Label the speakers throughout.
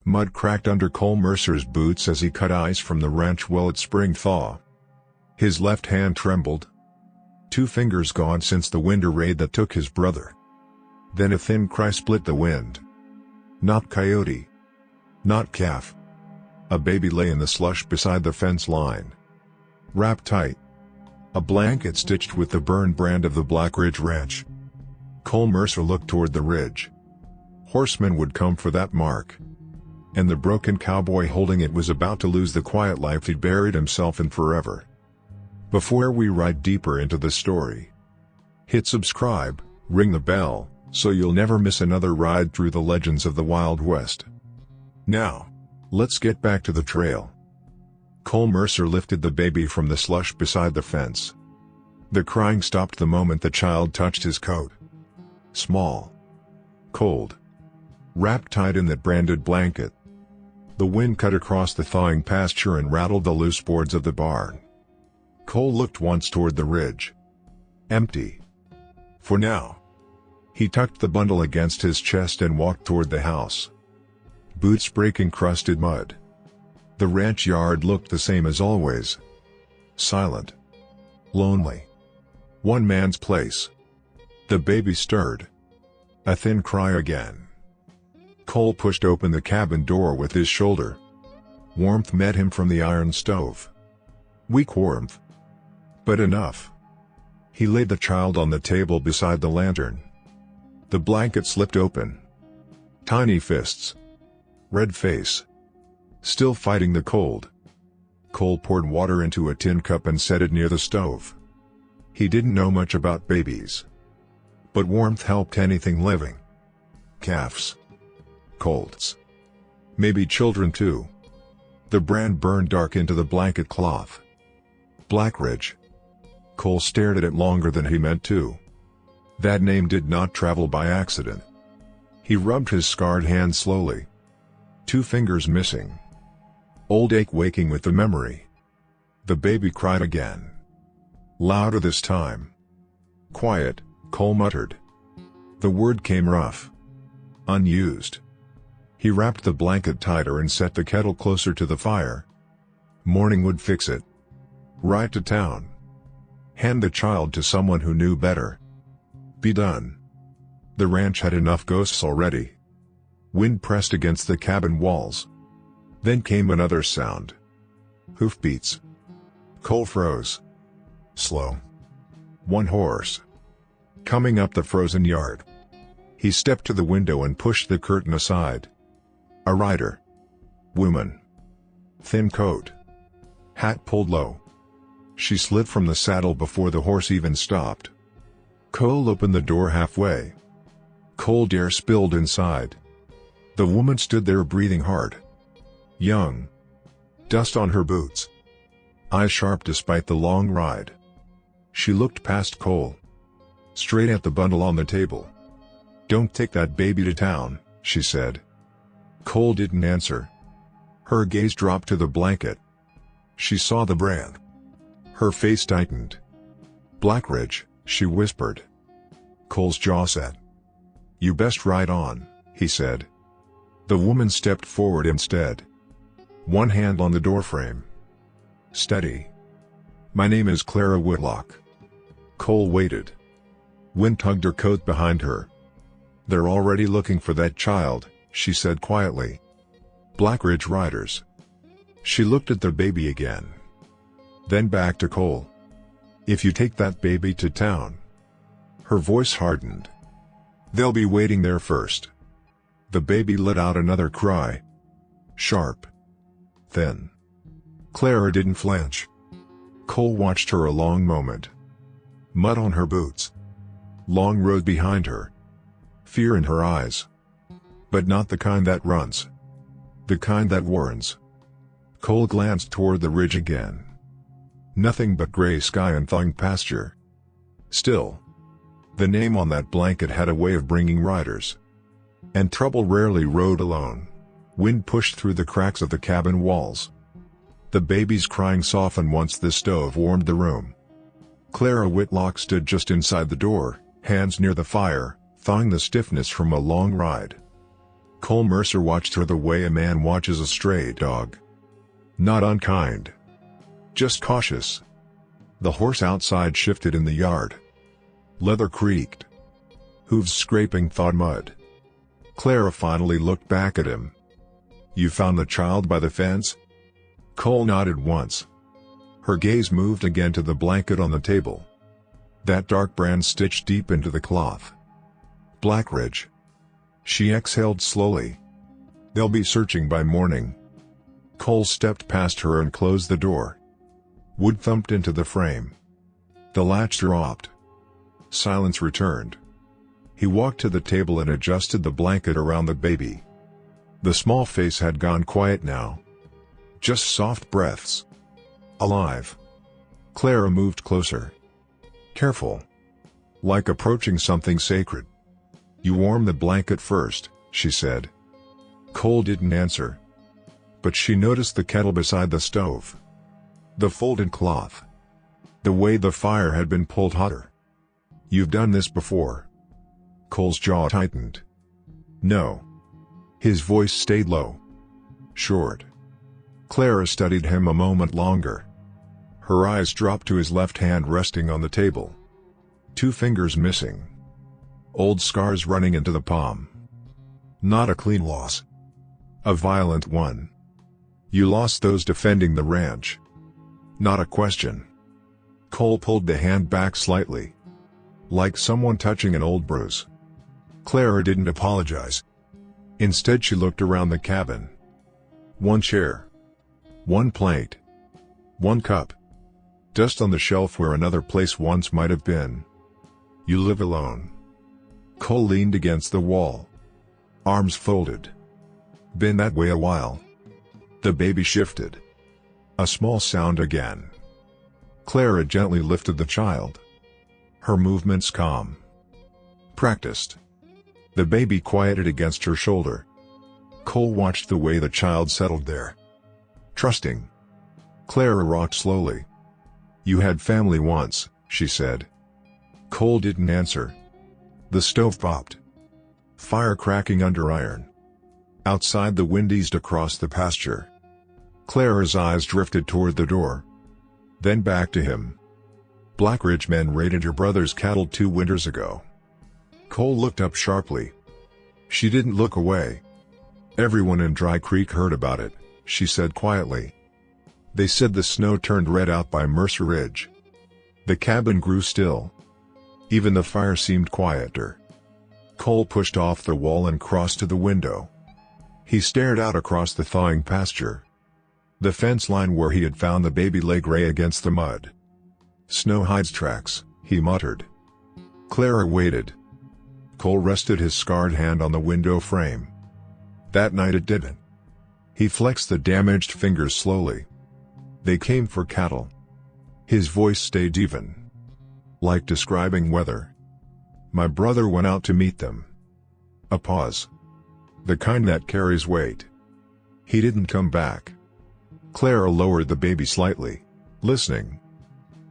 Speaker 1: Mud cracked under Cole Mercer's boots as he cut ice from the ranch well at spring thaw. His left hand trembled. 2 fingers gone since the winter raid that took his brother. Then a thin cry split the wind. Not coyote. Not calf. A baby lay in the slush beside the fence line. Wrapped tight. A blanket stitched with the burned brand of the Blackridge Ranch. Cole Mercer looked toward the ridge. Horsemen would come for that mark. And the broken cowboy holding it was about to lose the quiet life he'd buried himself in forever. Before we ride deeper into the story, hit subscribe, ring the bell, so you'll never miss another ride through the legends of the Wild West. Now, let's get back to the trail. Cole Mercer lifted the baby from the slush beside the fence. The crying stopped the moment the child touched his coat. Small. Cold. Wrapped tight in that branded blanket. The wind cut across the thawing pasture and rattled the loose boards of the barn. Cole looked once toward the ridge. Empty. For now. He tucked the bundle against his chest and walked toward the house. Boots breaking crusted mud. The ranch yard looked the same as always. Silent. Lonely. One man's place. The baby stirred. A thin cry again. Cole pushed open the cabin door with his shoulder. Warmth met him from the iron stove. Weak warmth. But enough. He laid the child on the table beside the lantern. The blanket slipped open. Tiny fists. Red face. Still fighting the cold. Cole poured water into a tin cup and set it near the stove. He didn't know much about babies. But warmth helped anything living. Calves. Colts. Maybe children too. The brand burned dark into the blanket cloth. Blackridge. Cole stared at it longer than he meant to. That name did not travel by accident. He rubbed his scarred hand slowly. 2 fingers missing. Old ache waking with the memory. The baby cried again. Louder this time. Quiet, Cole muttered. The word came rough. Unused. He wrapped the blanket tighter and set the kettle closer to the fire. Morning would fix it. Ride to town. Hand the child to someone who knew better. Be done. The ranch had enough ghosts already. Wind pressed against the cabin walls. Then came another sound. Hoofbeats. Cole froze. Slow. One horse. Coming up the frozen yard. He stepped to the window and pushed the curtain aside. A rider. Woman. Thin coat. Hat pulled low. She slid from the saddle before the horse even stopped. Cole opened the door halfway. Cold air spilled inside. The woman stood there breathing hard. Young. Dust on her boots. Eyes sharp despite the long ride. She looked past Cole. Straight at the bundle on the table. Don't take that baby to town, she said. Cole didn't answer. Her gaze dropped to the blanket. She saw the brand. Her face tightened. Blackridge, she whispered. Cole's jaw set. You best ride on, he said. The woman stepped forward instead. One hand on the doorframe. Steady. My name is Clara Whitlock. Cole waited. Wind tugged her coat behind her. They're already looking for that child, she said quietly. Blackridge riders. She looked at the baby again. Then back to Cole. If you take that baby to town. Her voice hardened. They'll be waiting there first. The baby let out another cry. Sharp. Thin. Clara didn't flinch. Cole watched her a long moment. Mud on her boots. Long road behind her. Fear in her eyes. But not the kind that runs. The kind that warns. Cole glanced toward the ridge again. Nothing but gray sky and thawing pasture. Still. The name on that blanket had a way of bringing riders. And trouble rarely rode alone. Wind pushed through the cracks of the cabin walls. The baby's crying softened once the stove warmed the room. Clara Whitlock stood just inside the door, hands near the fire, thawing the stiffness from a long ride. Cole Mercer watched her the way a man watches a stray dog. Not unkind. Just cautious. The horse outside shifted in the yard. Leather creaked. Hooves scraping thawed mud. Clara finally looked back at him. "You found the child by the fence?" Cole nodded once. Her gaze moved again to the blanket on the table. That dark brand stitched deep into the cloth. Blackridge. She exhaled slowly. "They'll be searching by morning." Cole stepped past her and closed the door. Wood thumped into the frame. The latch dropped. Silence returned. He walked to the table and adjusted the blanket around the baby. The small face had gone quiet now. Just soft breaths. Alive. Clara moved closer. Careful. Like approaching something sacred. "You warm the blanket first," she said. Cole didn't answer. But she noticed the kettle beside the stove. The folded cloth. The way the fire had been pulled hotter. "You've done this before." Cole's jaw tightened. "No." His voice stayed low. "Short." Clara studied him a moment longer. Her eyes dropped to his left hand resting on the table. 2 fingers missing. Old scars running into the palm. Not a clean loss. A violent one. "You lost those defending the ranch." "Not a question." Cole pulled the hand back slightly. Like someone touching an old bruise. Clara didn't apologize. Instead she looked around the cabin. 1 chair. 1 plate. 1 cup. Dust on the shelf where another place once might have been. "You live alone." Cole leaned against the wall. Arms folded. "Been that way a while." The baby shifted. A small sound again. Clara gently lifted the child. Her movements calm. Practiced. The baby quieted against her shoulder. Cole watched the way the child settled there. Trusting. Clara rocked slowly. "You had family once," she said. Cole didn't answer. The stove popped. Fire cracking under iron. Outside the wind eased across the pasture. Clara's eyes drifted toward the door. Then back to him. "Blackridge men raided your brother's cattle 2 winters ago." Cole looked up sharply. She didn't look away. "Everyone in Dry Creek heard about it," she said quietly. "They said the snow turned red out by Mercer Ridge." The cabin grew still. Even the fire seemed quieter. Cole pushed off the wall and crossed to the window. He stared out across the thawing pasture. The fence line where he had found the baby lay gray against the mud. "Snow hides tracks," he muttered. Clara waited. Cole rested his scarred hand on the window frame. That night it didn't. He flexed the damaged fingers slowly. "They came for cattle." His voice stayed even. Like describing weather. "My brother went out to meet them." A pause. "The kind that carries weight." "He didn't come back." Clara lowered the baby slightly, listening.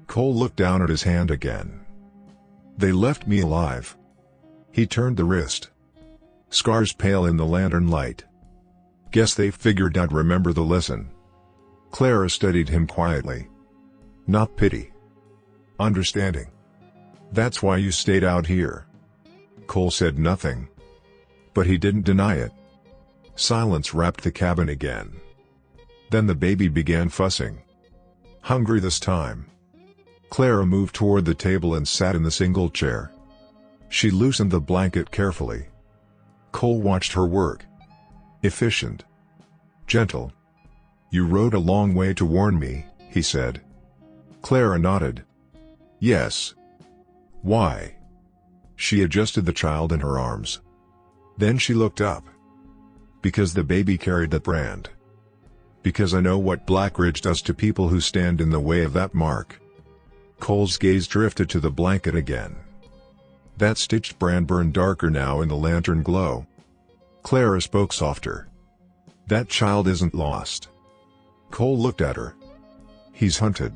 Speaker 1: Cole looked down at his hand again. "They left me alive." He turned the wrist. Scars pale in the lantern light. "Guess they figured I'd remember the lesson." Clara studied him quietly. "Not pity. Understanding. That's why you stayed out here." Cole said nothing. But he didn't deny it. Silence wrapped the cabin again. Then the baby began fussing. Hungry this time. Clara moved toward the table and sat in the single chair. She loosened the blanket carefully. Cole watched her work. Efficient. Gentle. "You rode a long way to warn me," he said. Clara nodded. "Yes." "Why?" She adjusted the child in her arms. Then she looked up. "Because the baby carried that brand. Because I know what Blackridge does to people who stand in the way of that mark." Cole's gaze drifted to the blanket again. That stitched brand burned darker now in the lantern glow. Clara spoke softer. "That child isn't lost." Cole looked at her. "He's hunted."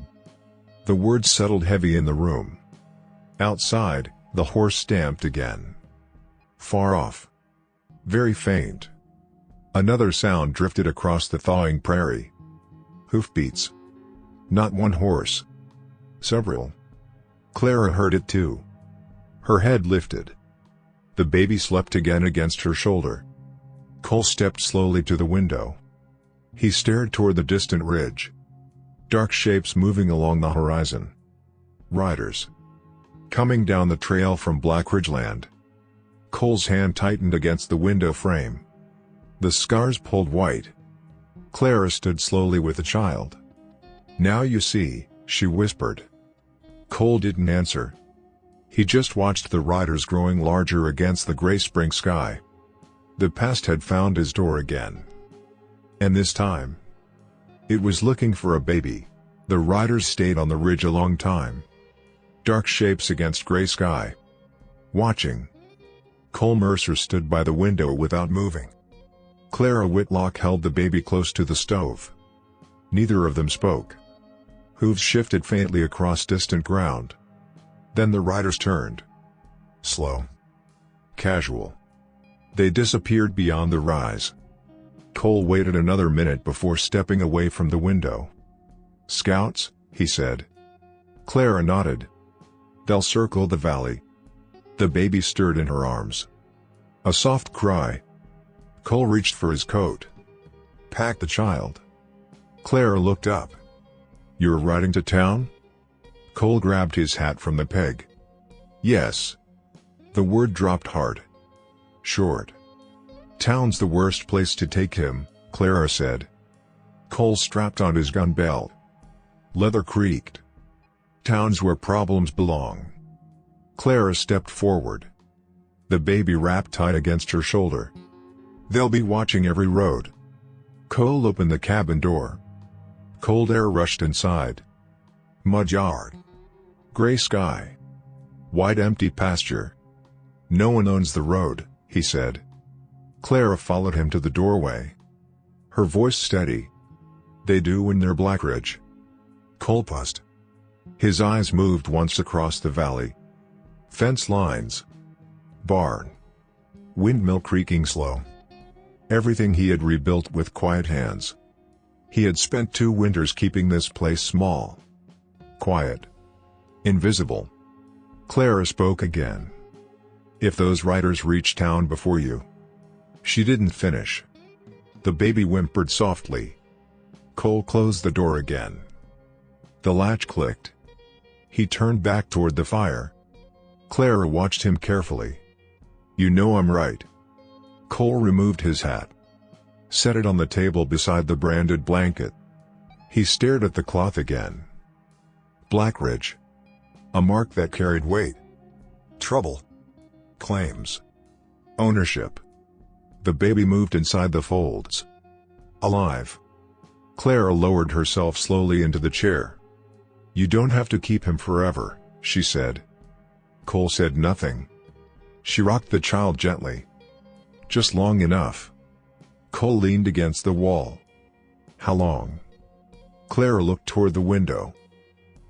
Speaker 1: The words settled heavy in the room. Outside, the horse stamped again. Far off. Very faint. Another sound drifted across the thawing prairie. Hoofbeats. Not one horse. Several. Clara heard it too. Her head lifted. The baby slept again against her shoulder. Cole stepped slowly to the window. He stared toward the distant ridge. Dark shapes moving along the horizon. Riders. Coming down the trail from Blackridge Land. Cole's hand tightened against the window frame. The scars pulled white. Clara stood slowly with the child. "Now you see," she whispered. Cole didn't answer. He just watched the riders growing larger against the gray spring sky. The past had found his door again. And this time, it was looking for a baby. The riders stayed on the ridge a long time. Dark shapes against gray sky. Watching. Cole Mercer stood by the window without moving. Clara Whitlock held the baby close to the stove. Neither of them spoke. Hooves shifted faintly across distant ground. Then the riders turned. Slow. Casual. They disappeared beyond the rise. Cole waited another minute before stepping away from the window. "Scouts," he said. Clara nodded. "They'll circle the valley." The baby stirred in her arms. A soft cry. Cole reached for his coat. "Pack the child." Clara looked up. "You're riding to town?" Cole grabbed his hat from the peg. "Yes." The word dropped hard. "Short." "Town's the worst place to take him," Clara said. Cole strapped on his gun belt. Leather creaked. "Town's where problems belong." Clara stepped forward. The baby wrapped tight against her shoulder. "They'll be watching every road." Cole opened the cabin door. Cold air rushed inside. Mud yard. Gray sky. Wide empty pasture. "No one owns the road," he said. Clara followed him to the doorway. Her voice steady. "They do when they're Blackridge." Cole paused. His eyes moved once across the valley. Fence lines. Barn. Windmill creaking slow. Everything he had rebuilt with quiet hands. He had spent 2 winters keeping this place small. Quiet. Invisible. Clara spoke again. "If those riders reach town before you." She didn't finish. The baby whimpered softly. Cole closed the door again. The latch clicked. He turned back toward the fire. Clara watched him carefully. "You know I'm right." Cole removed his hat. Set it on the table beside the branded blanket. He stared at the cloth again. Blackridge. A mark that carried weight. Trouble. Claims. Ownership. The baby moved inside the folds. Alive. Clara lowered herself slowly into the chair. "You don't have to keep him forever," she said. Cole said nothing. She rocked the child gently. "Just long enough." Cole leaned against the wall. "How long?" Clara looked toward the window.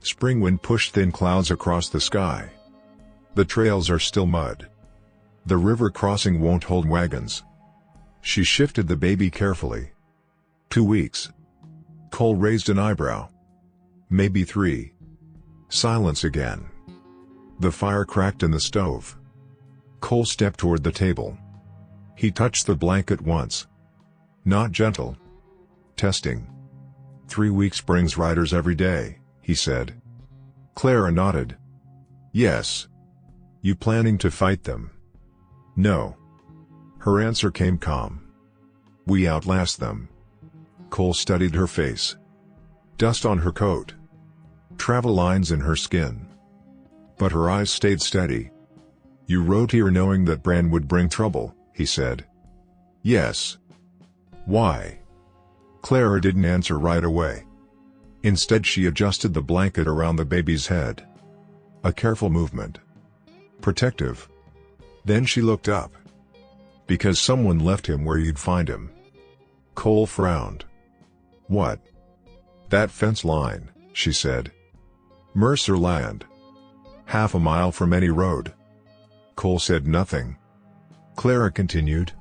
Speaker 1: Spring wind pushed thin clouds across the sky. The trails are still mud. The river crossing won't hold wagons. She shifted the baby carefully. 2 weeks. Cole raised an eyebrow. "Maybe 3. Silence again. The fire cracked in the stove. Cole stepped toward the table. He touched the blanket once. Not gentle. Testing. 3 weeks brings riders every day, he said. Clara nodded. Yes. You planning to fight them? No. Her answer came calm. We outlast them. Cole studied her face. Dust on her coat. Travel lines in her skin. But her eyes stayed steady. You rode here knowing that Bran would bring trouble, he said. Yes. Why? Clara didn't answer right away. Instead she adjusted the blanket around the baby's head. A careful movement. Protective. Then she looked up. Because someone left him where you'd find him. Cole frowned. What? That fence line, she said. Mercer land. Half a mile from any road. Cole said nothing. Clara continued.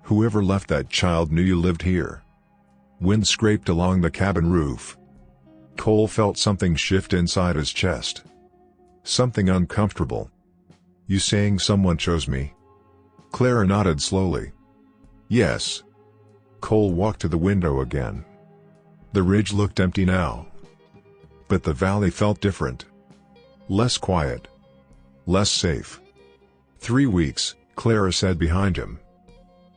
Speaker 1: Whoever left that child knew you lived here. Wind scraped along the cabin roof. Cole felt something shift inside his chest. Something uncomfortable. You saying someone chose me? Clara nodded slowly. Yes. Cole walked to the window again. The ridge looked empty now. But the valley felt different. Less quiet. Less safe. 3 weeks, Clara said behind him.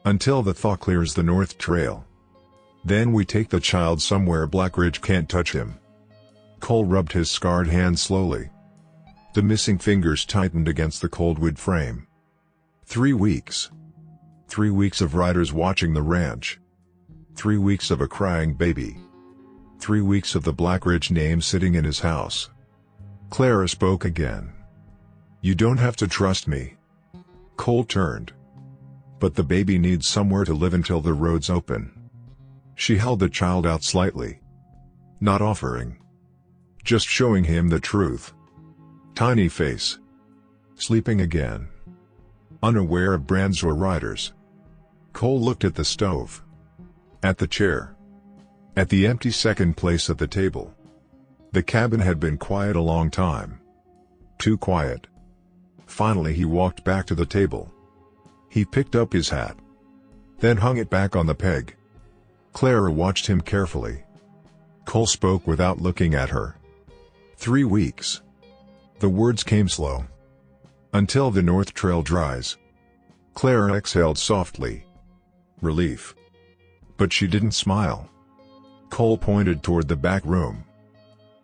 Speaker 1: Until the thaw clears the north trail. Then we take the child somewhere Blackridge can't touch him. Cole rubbed his scarred hand slowly. The missing fingers tightened against the cold wood frame. 3 weeks. 3 weeks of riders watching the ranch. 3 weeks of a crying baby. 3 weeks of the Blackridge name sitting in his house. Clara spoke again. You don't have to trust me. Cole turned. But the baby needs somewhere to live until the roads open. She held the child out slightly. Not offering. Just showing him the truth. Tiny face. Sleeping again. Unaware of brands or riders. Cole looked at the stove. At the chair. At the empty second place at the table. The cabin had been quiet a long time. Too quiet. Finally he walked back to the table. He picked up his hat. Then hung it back on the peg. Clara watched him carefully. Cole spoke without looking at her. 3 weeks. The words came slow. Until the north trail dries. Clara exhaled softly. Relief. But she didn't smile. Cole pointed toward the back room.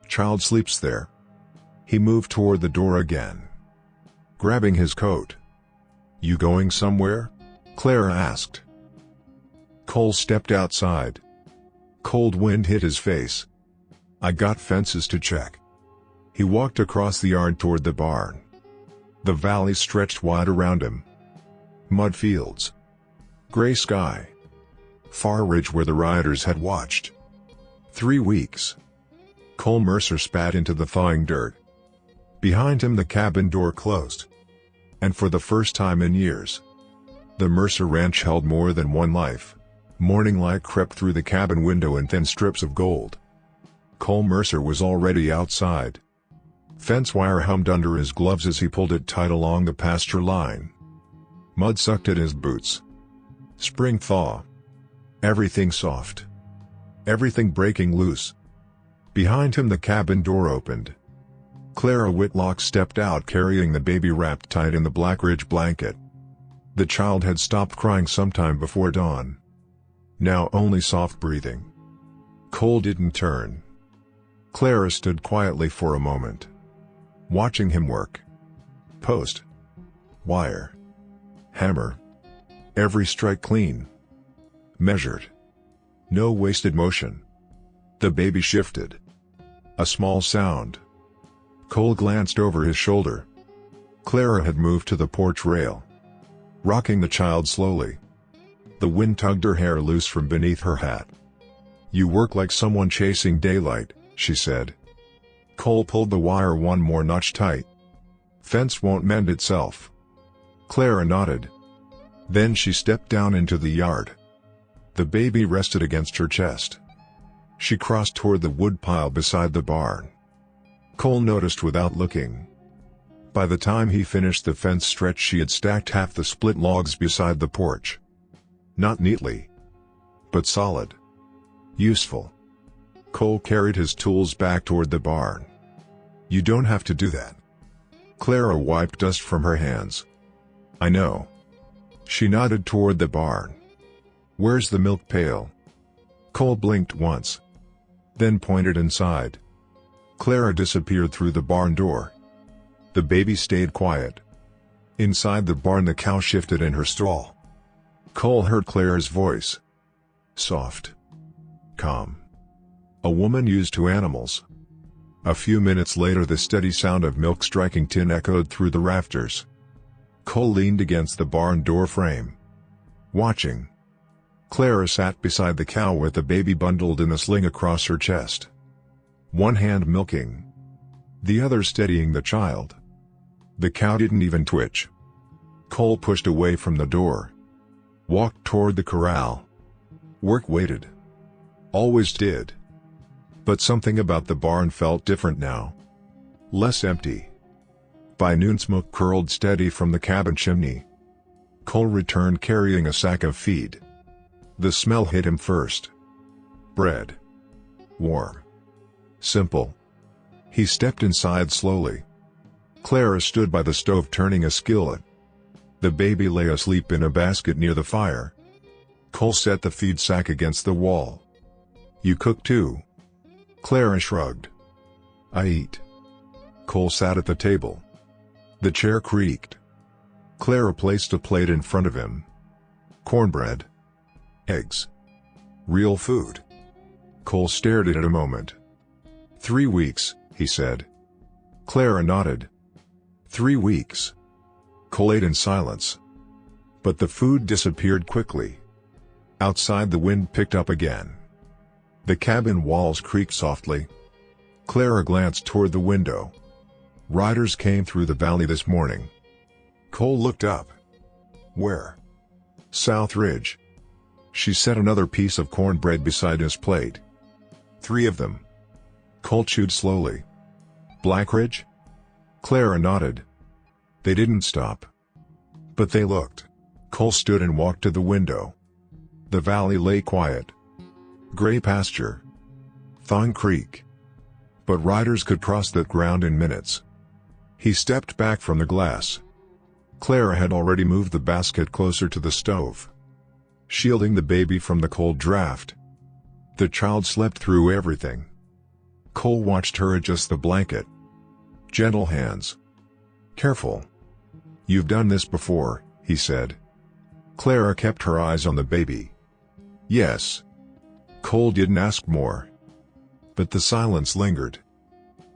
Speaker 1: Child sleeps there. He moved toward the door again. Grabbing his coat. You going somewhere? Clara asked. Cole stepped outside. Cold wind hit his face. I got fences to check. He walked across the yard toward the barn. The valley stretched wide around him. Mud fields. Gray sky. Far ridge where the riders had watched. 3 weeks. Cole Mercer spat into the thawing dirt. Behind him the cabin door closed. And for the first time in years, the Mercer ranch held more than one life. Morning light crept through the cabin window in thin strips of gold. Cole Mercer was already outside. Fence wire hummed under his gloves as he pulled it tight along the pasture line. Mud sucked at his boots. Spring thaw. Everything soft. Everything breaking loose. Behind him the cabin door opened. Clara Whitlock stepped out carrying the baby wrapped tight in the Blackridge blanket. The child had stopped crying sometime before dawn. Now only soft breathing. Cole didn't turn. Clara stood quietly for a moment. Watching him work. Post. Wire. Hammer. Every strike clean. Measured. No wasted motion. The baby shifted. A small sound. Cole glanced over his shoulder. Clara had moved to the porch rail. Rocking the child slowly. The wind tugged her hair loose from beneath her hat. You work like someone chasing daylight, she said. Cole pulled the wire one more notch tight. Fence won't mend itself. Clara nodded. Then she stepped down into the yard. The baby rested against her chest. She crossed toward the wood pile beside the barn. Cole noticed without looking. By the time he finished the fence stretch she had stacked half the split logs beside the porch. Not neatly. But solid. Useful. Cole carried his tools back toward the barn. You don't have to do that. Clara wiped dust from her hands. I know. She nodded toward the barn. Where's the milk pail? Cole blinked once. Then pointed inside. Clara disappeared through the barn door. The baby stayed quiet. Inside the barn the cow shifted in her stall. Cole heard Clara's voice. Soft. Calm. A woman used to animals. A few minutes later the steady sound of milk striking tin echoed through the rafters. Cole leaned against the barn door frame. Watching. Clara sat beside the cow with the baby bundled in a sling across her chest. One hand milking. The other steadying the child. The cow didn't even twitch. Cole pushed away from the door. walked toward the corral. Work waited. Always did. But something about the barn felt different now. Less empty. By noon, smoke curled steady from the cabin chimney. Cole returned carrying a sack of feed. The smell hit him first. Bread. Warm. Simple. He stepped inside slowly. Clara stood by the stove turning a skillet. The baby lay asleep in a basket near the fire. Cole set the feed sack against the wall. "You cook too?" Clara shrugged. "I eat." Cole sat at the table. The chair creaked. Clara placed a plate in front of him. Cornbread. Eggs. Real food. Cole stared at it a moment. 3 weeks, he said. Clara nodded. 3 weeks. Cole ate in silence. But the food disappeared quickly. Outside, the wind picked up again. The cabin walls creaked softly. Clara glanced toward the window. Riders came through the valley this morning. Cole looked up. Where? South Ridge. She set another piece of cornbread beside his plate. 3 of them. Cole chewed slowly. Blackridge? Clara nodded. They didn't stop. But they looked. Cole stood and walked to the window. The valley lay quiet. Gray pasture. Thawing creek. But riders could cross that ground in minutes. He stepped back from the glass. Clara had already moved the basket closer to the stove, shielding the baby from the cold draft. The child slept through everything. Cole watched her adjust the blanket. Gentle hands. Careful. You've done this before, he said. Clara kept her eyes on the baby. Yes. Cole didn't ask more. But the silence lingered.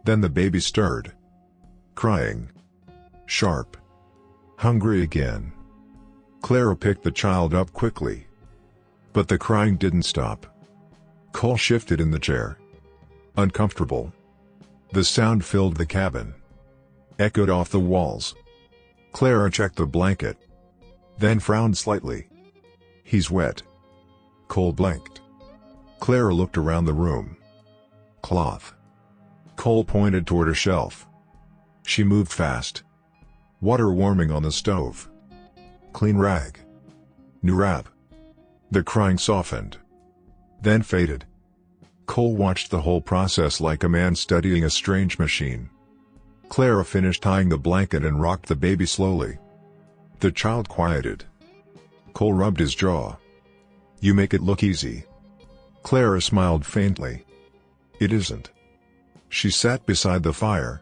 Speaker 1: Then the baby stirred. Crying. Sharp. Hungry again. Clara picked the child up quickly. But the crying didn't stop. Cole shifted in the chair. Uncomfortable. The sound filled the cabin. Echoed off the walls. Clara checked the blanket. Then frowned slightly. He's wet. Cole blinked. Clara looked around the room. Cloth. Cole pointed toward a shelf. She moved fast. Water warming on the stove. Clean rag. New wrap. The crying softened. Then faded. Cole watched the whole process like a man studying a strange machine. Clara finished tying the blanket and rocked the baby slowly. The child quieted. Cole rubbed his jaw. You make it look easy. Clara smiled faintly. It isn't. She sat beside the fire.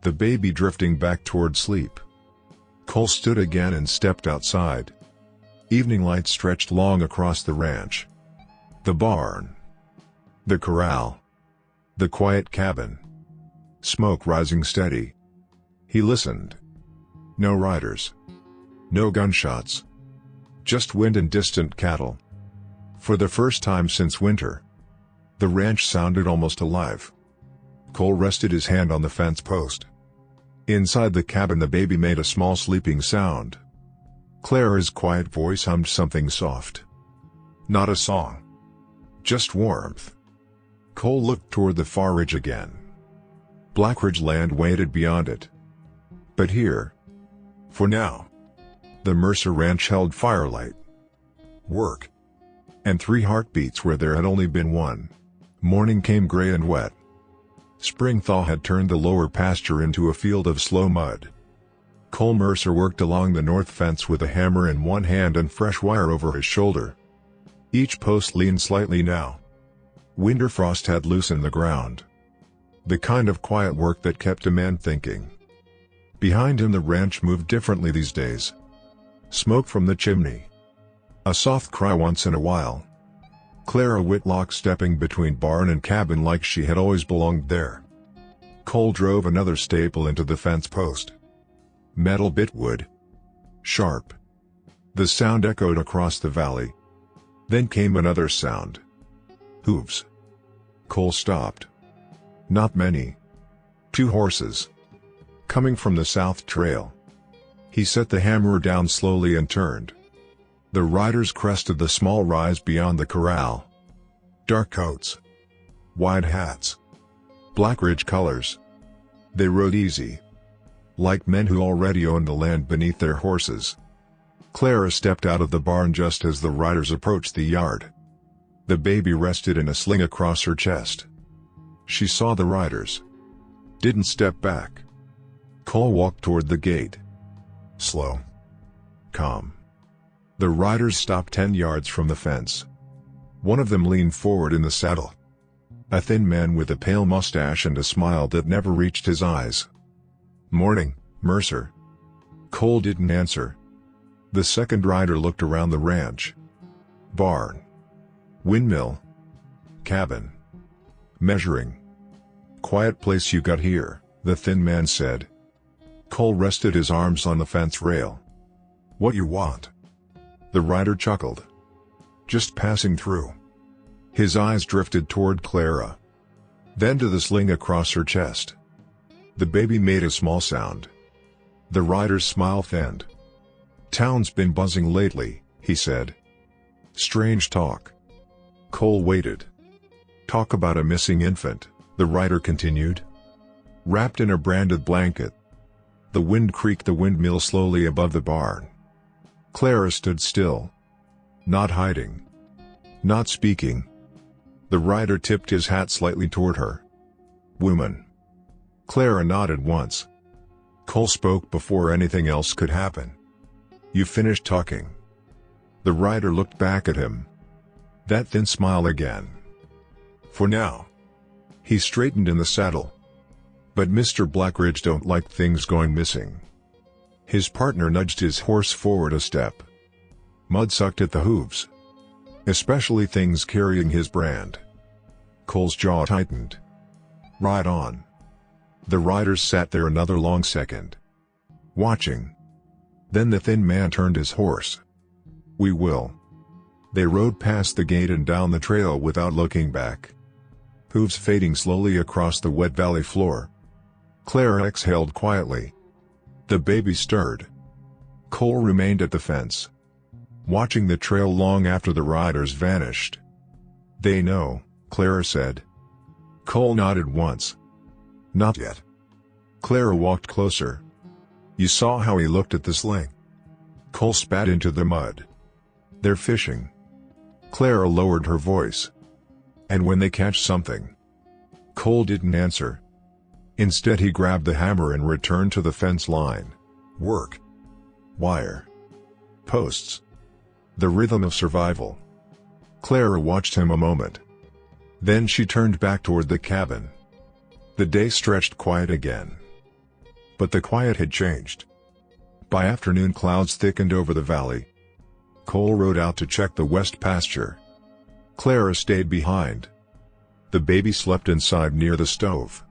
Speaker 1: The baby drifting back toward sleep. Cole stood again and stepped outside. Evening light stretched long across the ranch. The barn. The corral. The quiet cabin. Smoke rising steady. He listened. No riders. No gunshots. Just wind and distant cattle. For the first time since winter, the ranch sounded almost alive. Cole rested his hand on the fence post. Inside the cabin, the baby made a small sleeping sound. Clara's quiet voice hummed something soft. Not a song. Just warmth. Cole looked toward the far ridge again. Blackridge land waited beyond it. But here, for now, the Mercer Ranch held firelight, work, and 3 heartbeats where there had only been one. Morning came gray and wet. Spring thaw had turned the lower pasture into a field of slow mud. Cole Mercer worked along the north fence with a hammer in one hand and fresh wire over his shoulder. Each post leaned slightly now. Winter frost had loosened the ground. The kind of quiet work that kept a man thinking. Behind him, the ranch moved differently these days. Smoke from the chimney. A soft cry once in a while. Clara Whitlock stepping between barn and cabin like she had always belonged there. Cole drove another staple into the fence post. Metal bit wood. Sharp. The sound echoed across the valley. Then came another sound. Hooves. Cole stopped. Not many. 2 horses. Coming from the south trail. He set the hammer down slowly and turned. The riders crested the small rise beyond the corral. Dark coats, wide hats, Blackridge colors. They rode easy, like men who already owned the land beneath their horses. Clara stepped out of the barn just as the riders approached the yard. The baby rested in a sling across her chest. She saw the riders, didn't step back. Cole walked toward the gate. Slow, calm. The riders stopped 10 yards from the fence. One of them leaned forward in the saddle. A thin man with a pale mustache and a smile that never reached his eyes. "Morning, Mercer." Cole didn't answer. The second rider looked around the ranch. Barn, windmill, cabin, measuring. "Quiet place you got here," the thin man said. Cole rested his arms on the fence rail. "What you want?" The rider chuckled. "Just passing through." His eyes drifted toward Clara, then to the sling across her chest. The baby made a small sound. The rider's smile thinned. "Town's been buzzing lately," he said. "Strange talk." Cole waited. "Talk about a missing infant," the rider continued. "Wrapped in a branded blanket." The wind creaked the windmill slowly above the barn. Clara stood still. Not hiding. Not speaking. The rider tipped his hat slightly toward her. "Woman." Clara nodded once. Cole spoke before anything else could happen. "You finished talking?" The rider looked back at him. That thin smile again. "For now." He straightened in the saddle. "But Mr. Blackridge don't like things going missing." His partner nudged his horse forward a step. Mud sucked at the hooves, especially things carrying his brand. Cole's jaw tightened. "Ride on." The riders sat there another long second, watching. Then the thin man turned his horse. "We will." They rode past the gate and down the trail without looking back. Hooves fading slowly across the wet valley floor. Clara exhaled quietly. The baby stirred. Cole remained at the fence, watching the trail long after the riders vanished. "They know," Clara said. Cole nodded once. "Not yet." Clara walked closer. "You saw how he looked at the sling?" Cole spat into the mud. "They're fishing." Clara lowered her voice. "And when they catch something?" Cole didn't answer. Instead he grabbed the hammer and returned to the fence line. Work. Wire. Posts. The rhythm of survival. Clara watched him a moment. Then she turned back toward the cabin. The day stretched quiet again. But the quiet had changed. By afternoon clouds thickened over the valley. Cole rode out to check the west pasture. Clara stayed behind. The baby slept inside near the stove.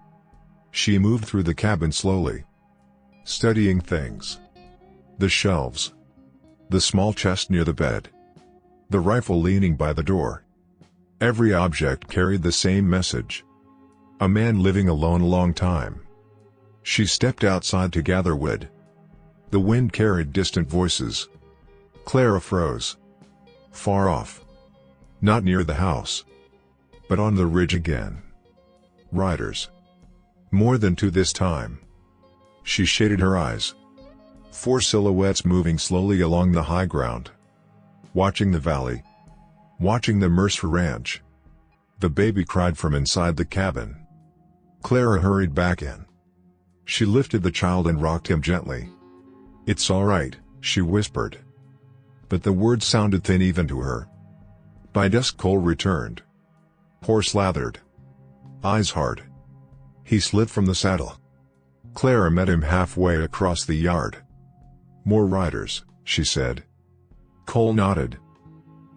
Speaker 1: She moved through the cabin slowly, studying things. The shelves. The small chest near the bed. The rifle leaning by the door. Every object carried the same message. A man living alone a long time. She stepped outside to gather wood. The wind carried distant voices. Clara froze. Far off. Not near the house, but on the ridge again. Riders. More than two this time. She shaded her eyes. 4 silhouettes moving slowly along the high ground. Watching the valley. Watching the Mercer Ranch. The baby cried from inside the cabin. Clara hurried back in. She lifted the child and rocked him gently. "It's all right," she whispered. But the words sounded thin even to her. By dusk Cole returned. Horse lathered. Eyes hard. He slid from the saddle. Clara met him halfway across the yard. "More riders," she said. Cole nodded.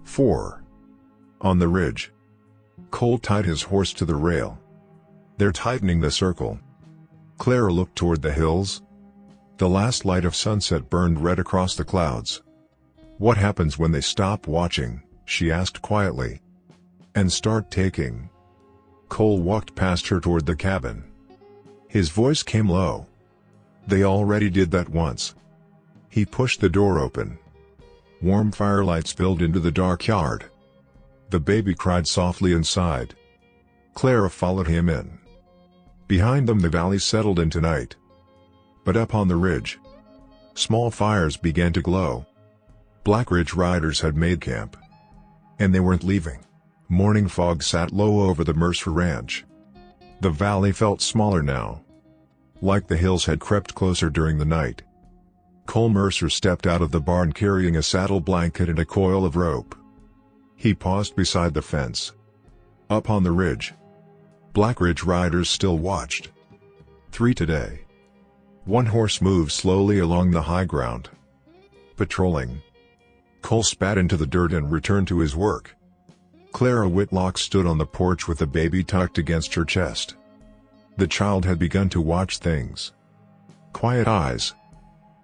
Speaker 1: 4. On the ridge. Cole tied his horse to the rail. "They're tightening the circle." Clara looked toward the hills. The last light of sunset burned red across the clouds. "What happens when they stop watching?" she asked quietly. "And start taking?" Cole walked past her toward the cabin. His voice came low. "They already did that once." He pushed the door open. Warm firelight spilled into the dark yard. The baby cried softly inside. Clara followed him in. Behind them the valley settled into night. But up on the ridge, small fires began to glow. Blackridge riders had made camp. And they weren't leaving. Morning fog sat low over the Mercer Ranch. The valley felt smaller now, like the hills had crept closer during the night. Cole Mercer stepped out of the barn carrying a saddle blanket and a coil of rope. He paused beside the fence. Up on the ridge, Blackridge riders still watched. 3 today. One horse moved slowly along the high ground. Patrolling. Cole spat into the dirt and returned to his work. Clara Whitlock stood on the porch with the baby tucked against her chest. The child had begun to watch things. Quiet eyes,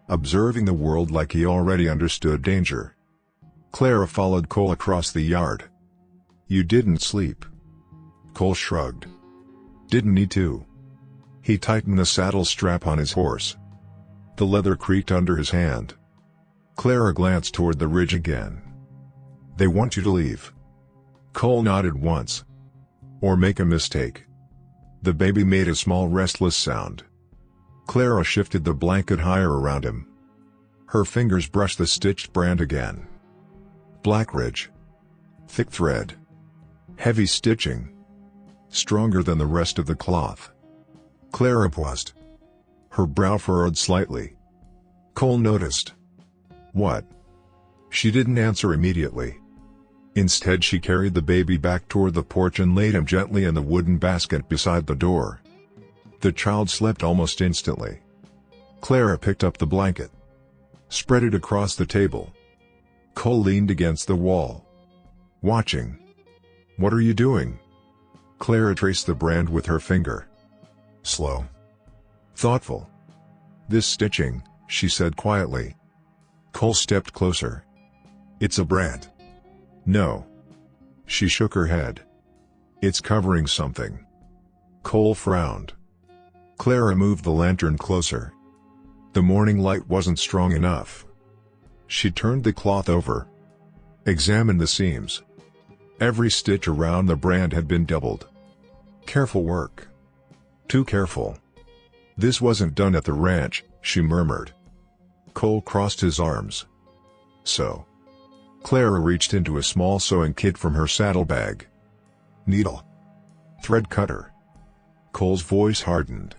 Speaker 1: observing the world like he already understood danger. Clara followed Cole across the yard. "You didn't sleep?" Cole shrugged. "Didn't need to." He tightened the saddle strap on his horse. The leather creaked under his hand. Clara glanced toward the ridge again. "They want you to leave." Cole nodded once. "Or make a mistake." The baby made a small restless sound. Clara shifted the blanket higher around him. Her fingers brushed the stitched brand again. Blackridge. Thick thread. Heavy stitching. Stronger than the rest of the cloth. Clara paused. Her brow furrowed slightly. Cole noticed. "What?" She didn't answer immediately. Instead she carried the baby back toward the porch and laid him gently in the wooden basket beside the door. The child slept almost instantly. Clara picked up the blanket, spread it across the table. Cole leaned against the wall, watching. "What are you doing?" Clara traced the brand with her finger. "Slow. Thoughtful." "This stitching," she said quietly. Cole stepped closer. "It's a brand." "No." She shook her head. "It's covering something." Cole frowned. Clara moved the lantern closer. The morning light wasn't strong enough. She turned the cloth over, examined the seams. Every stitch around the brand had been doubled. Careful work. Too careful. "This wasn't done at the ranch," she murmured. Cole crossed his arms. "So?" Clara reached into a small sewing kit from her saddlebag. "Needle. Thread cutter." Cole's voice hardened.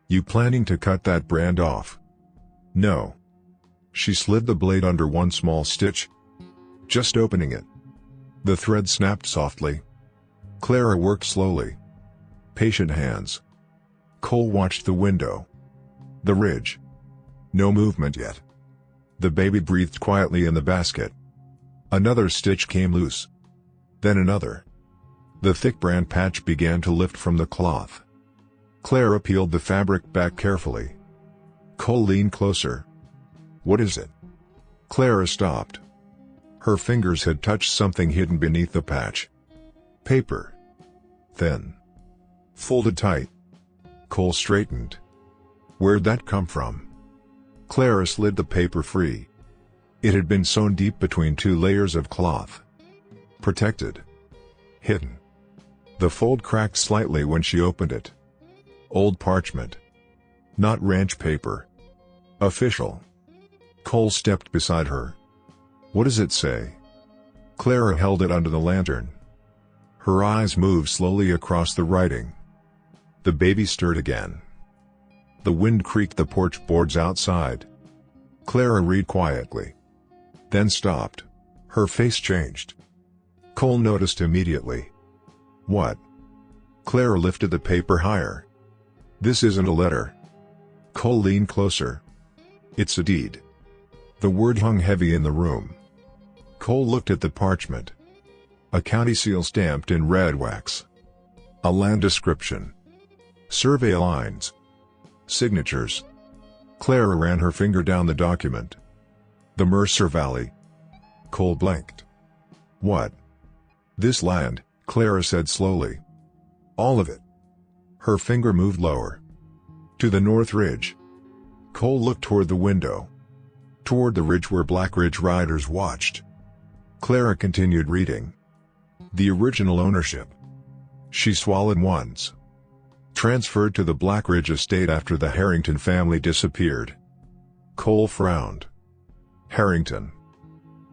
Speaker 1: "You planning to cut that brand off?" "No." She slid the blade under one small stitch. "Just opening it." The thread snapped softly. Clara worked slowly. Patient hands. Cole watched the window. The ridge. No movement yet. The baby breathed quietly in the basket. Another stitch came loose. Then another. The thick brand patch began to lift from the cloth. Clara peeled the fabric back carefully. Cole leaned closer. "What is it?" Clara stopped. Her fingers had touched something hidden beneath the patch. Paper. Thin. Folded tight. Cole straightened. "Where'd that come from?" Clara slid the paper free. It had been sewn deep between 2 layers of cloth. Protected. Hidden. The fold cracked slightly when she opened it. Old parchment. Not ranch paper. Official. Cole stepped beside her. "What does it say?" Clara held it under the lantern. Her eyes moved slowly across the writing. The baby stirred again. The wind creaked the porch boards outside. Clara read quietly, then stopped. Her face changed. Cole noticed immediately. "What?" Clara lifted the paper higher. "This isn't a letter." Cole leaned closer. "It's a deed." The word hung heavy in the room. Cole looked at the parchment. A county seal stamped in red wax. A land description. Survey lines. Signatures. Clara ran her finger down the document. "The Mercer Valley." Cole blinked. "What?" "This land," Clara said slowly. "All of it." Her finger moved lower. "To the north ridge." Cole looked toward the window. toward the ridge where Blackridge riders watched. Clara continued reading. The original ownership. She swallowed once. Transferred to the Blackridge estate after the Harrington family disappeared. Cole frowned. Harrington.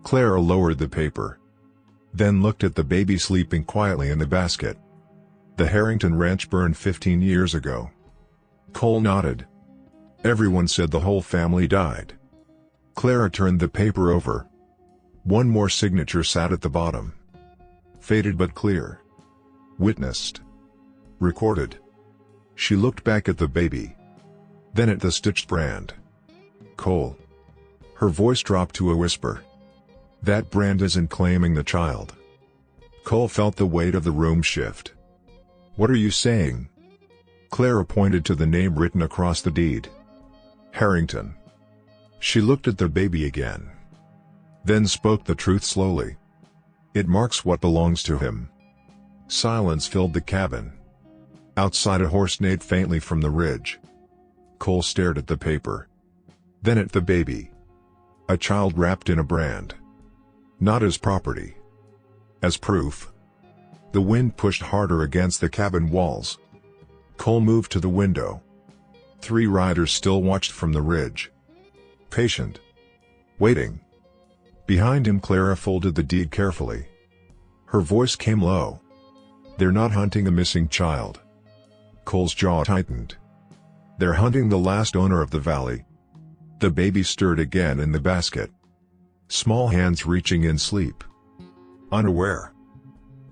Speaker 1: Clara lowered the paper. Then looked at the baby sleeping quietly in the basket. The Harrington ranch burned 15 years ago. Cole nodded. Everyone said the whole family died. Clara turned the paper over. One more signature sat at the bottom. Faded but clear. Witnessed. Recorded. She looked back at the baby. Then at the stitched brand. Cole. Her voice dropped to a whisper. That brand isn't claiming the child. Cole felt the weight of the room shift. What are you saying? Clara pointed to the name written across the deed. Harrington. She looked at the baby again. Then spoke the truth slowly. It marks what belongs to him. Silence filled the cabin. Outside a horse neighed faintly from the ridge. Cole stared at the paper. Then at the baby. A child wrapped in a brand. Not as property. As proof. The wind pushed harder against the cabin walls. Cole moved to the window. 3 riders still watched from the ridge. Patient. Waiting. Behind him Clara folded the deed carefully. Her voice came low. They're not hunting a missing child. Cole's jaw tightened. They're hunting the last owner of the valley. The baby stirred again in the basket. Small hands reaching in sleep. Unaware.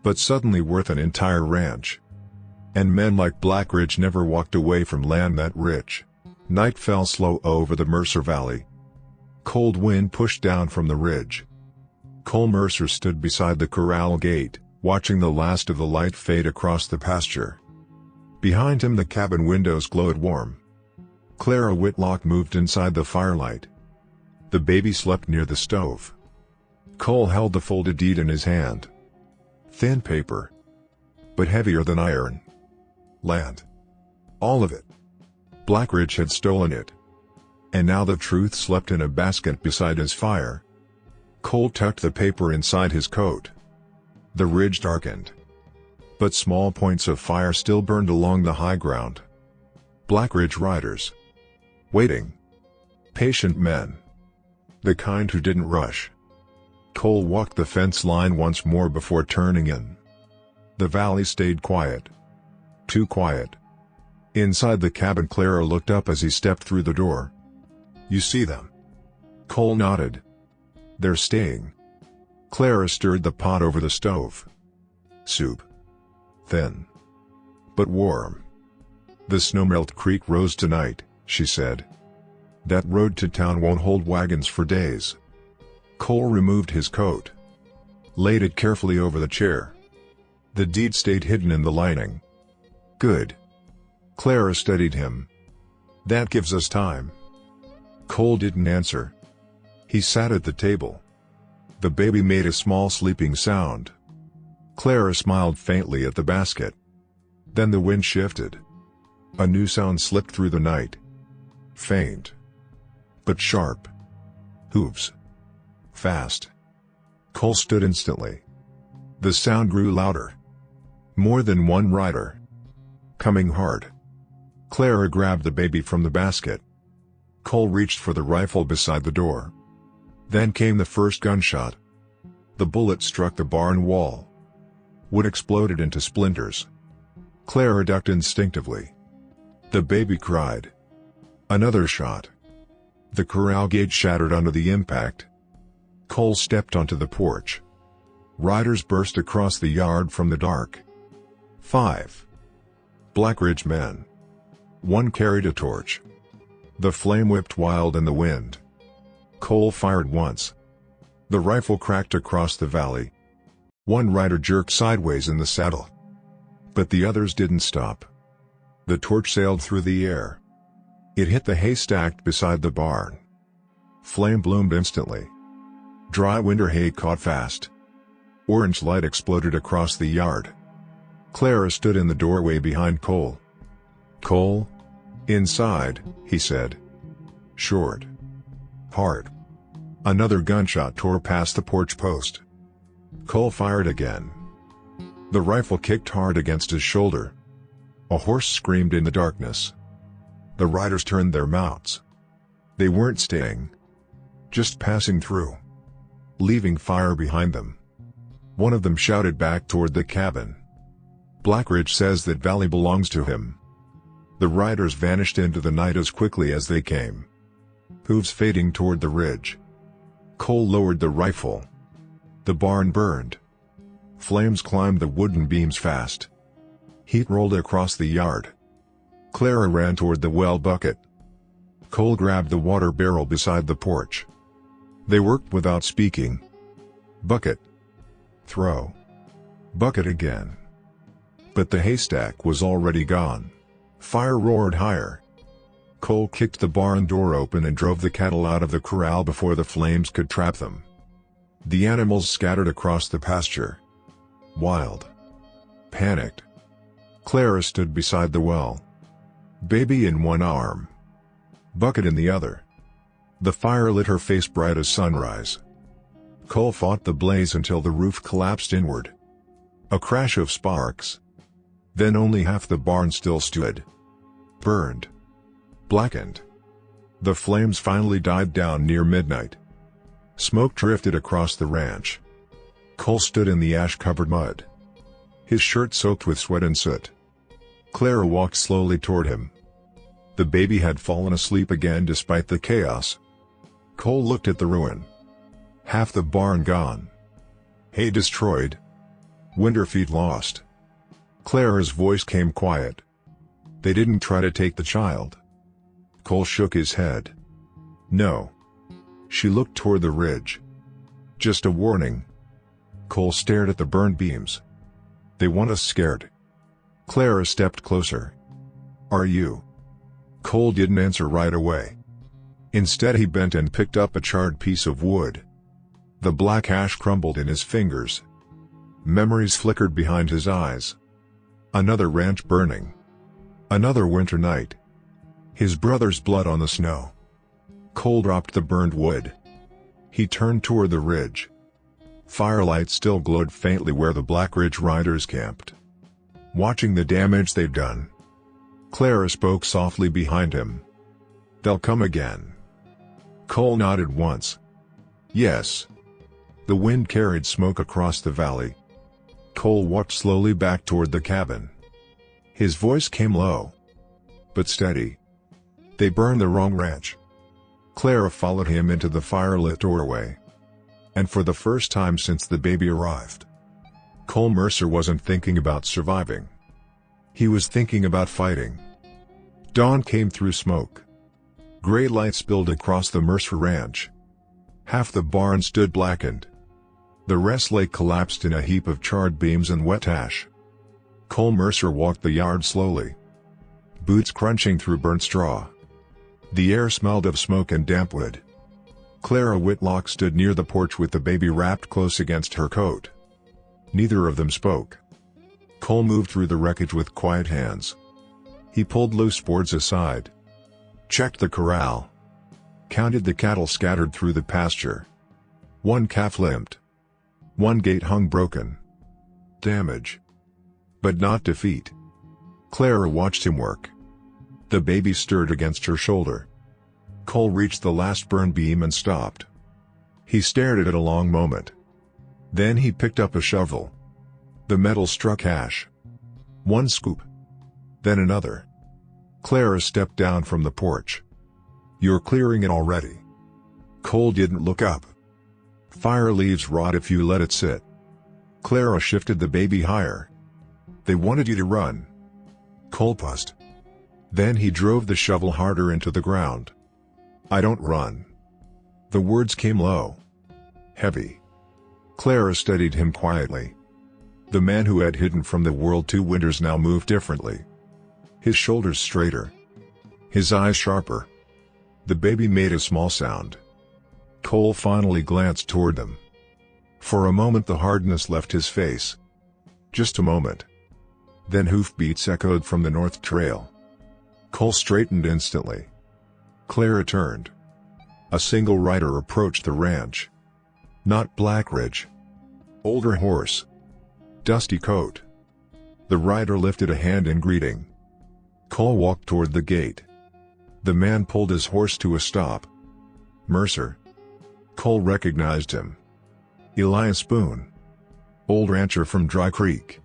Speaker 1: But suddenly worth an entire ranch. And men like Blackridge never walked away from land that rich. Night fell slow over the Mercer Valley. Cold wind pushed down from the ridge. Cole Mercer stood beside the corral gate, watching the last of the light fade across the pasture. Behind him the cabin windows glowed warm. Clara Whitlock moved inside the firelight. The baby slept near the stove. Cole held the folded deed in his hand. Thin paper. But heavier than iron. Land. All of it. Blackridge had stolen it. And now the truth slept in a basket beside his fire. Cole tucked the paper inside his coat. The ridge darkened. But small points of fire still burned along the high ground. Blackridge riders. Waiting. Patient men. The kind who didn't rush. Cole walked the fence line once more before turning in. The valley stayed quiet. Too quiet. Inside the cabin Clara looked up as he stepped through the door. You see them? Cole nodded. They're staying. Clara stirred the pot over the stove. Soup. Thin. But warm. The Snowmelt Creek rose tonight, she said. That road to town won't hold wagons for days. Cole removed his coat. Laid it carefully over the chair. The deed stayed hidden in the lining. Good. Clara studied him. That gives us time. Cole didn't answer. He sat at the table. The baby made a small sleeping sound. Clara smiled faintly at the basket. Then the wind shifted. A new sound slipped through the night. Faint. But sharp. Hooves. Fast. Cole stood instantly. The sound grew louder. More than one rider. Coming hard. Clara grabbed the baby from the basket. Cole reached for the rifle beside the door. Then came the first gunshot. The bullet struck the barn wall. Wood exploded into splinters. Clara ducked instinctively. The baby cried. Another shot. The corral gate shattered under the impact. Cole stepped onto the porch. Riders burst across the yard from the dark. 5. Blackridge men. One carried a torch. The flame whipped wild in the wind. Cole fired once. The rifle cracked across the valley. One rider jerked sideways in the saddle. But the others didn't stop. The torch sailed through the air. It hit the hay stacked beside the barn. Flame bloomed instantly. Dry winter hay caught fast. Orange light exploded across the yard. Clara stood in the doorway behind Cole. Cole? Inside, he said. Short. Hard. Another gunshot tore past the porch post. Cole fired again. The rifle kicked hard against his shoulder. A horse screamed in the darkness. The riders turned their mounts. They weren't staying. Just passing through. Leaving fire behind them. One of them shouted back toward the cabin. Blackridge says that valley belongs to him. The riders vanished into the night as quickly as they came. Hooves fading toward the ridge. Cole lowered the rifle. The barn burned. Flames climbed the wooden beams fast. Heat rolled across the yard. Clara ran toward the well bucket. Cole grabbed the water barrel beside the porch. They worked without speaking. Bucket. Throw. Bucket again. But the haystack was already gone. Fire roared higher. Cole kicked the barn door open and drove the cattle out of the corral before the flames could trap them. The animals scattered across the pasture. Wild. Panicked. Clara stood beside the well. Baby in one arm. Bucket in the other. The fire lit her face bright as sunrise. Cole fought the blaze until the roof collapsed inward. A crash of sparks. Then only half the barn still stood. Burned. Blackened. The flames finally died down near midnight. Smoke drifted across the ranch. Cole stood in the ash-covered mud. His shirt soaked with sweat and soot. Clara walked slowly toward him. The baby had fallen asleep again despite the chaos. Cole looked at the ruin. Half the barn gone. Hay destroyed. Winter feed lost. Clara's voice came quiet. They didn't try to take the child. Cole shook his head. No. She looked toward the ridge. Just a warning. Cole stared at the burned beams. They want us scared. Clara stepped closer. Are you? Cole didn't answer right away. Instead he bent and picked up a charred piece of wood. The black ash crumbled in his fingers. Memories flickered behind his eyes. Another ranch burning. Another winter night. His brother's blood on the snow. Cole dropped the burned wood. He turned toward the ridge. Firelight still glowed faintly where the Blackridge riders camped. Watching the damage they'd done. Clara spoke softly behind him. They'll come again. Cole nodded once. Yes. The wind carried smoke across the valley. Cole walked slowly back toward the cabin. His voice came low. But steady. They burned the wrong ranch. Clara followed him into the firelit doorway. And for the first time since the baby arrived, Cole Mercer wasn't thinking about surviving. He was thinking about fighting. Dawn came through smoke. Gray light spilled across the Mercer ranch. Half the barn stood blackened. The rest lay collapsed in a heap of charred beams and wet ash. Cole Mercer walked the yard slowly. Boots crunching through burnt straw. The air smelled of smoke and damp wood. Clara Whitlock stood near the porch with the baby wrapped close against her coat. Neither of them spoke. Cole moved through the wreckage with quiet hands. He pulled loose boards aside. Checked the corral. Counted the cattle scattered through the pasture. One calf limped. One gate hung broken. Damage. But not defeat. Clara watched him work. The baby stirred against her shoulder. Cole reached the last burned beam and stopped. He stared at it a long moment. Then he picked up a shovel. The metal struck ash. One scoop. Then another. Clara stepped down from the porch. You're clearing it already. Cole didn't look up. Fire leaves rot if you let it sit. Clara shifted the baby higher. They wanted you to run. Cole paused. Then he drove the shovel harder into the ground. I don't run. The words came low. Heavy. Clara studied him quietly. The man who had hidden from the world 2 winters now moved differently. His shoulders straighter. His eyes sharper. The baby made a small sound. Cole finally glanced toward them. For a moment the hardness left his face. Just a moment. Then hoofbeats echoed from the north trail. Cole straightened instantly. Clara turned. A single rider approached the ranch. Not Blackridge. Older horse. Dusty coat. The rider lifted a hand in greeting. Cole walked toward the gate. The man pulled his horse to a stop. Mercer. Cole recognized him. Elias Boone. Old rancher from Dry Creek.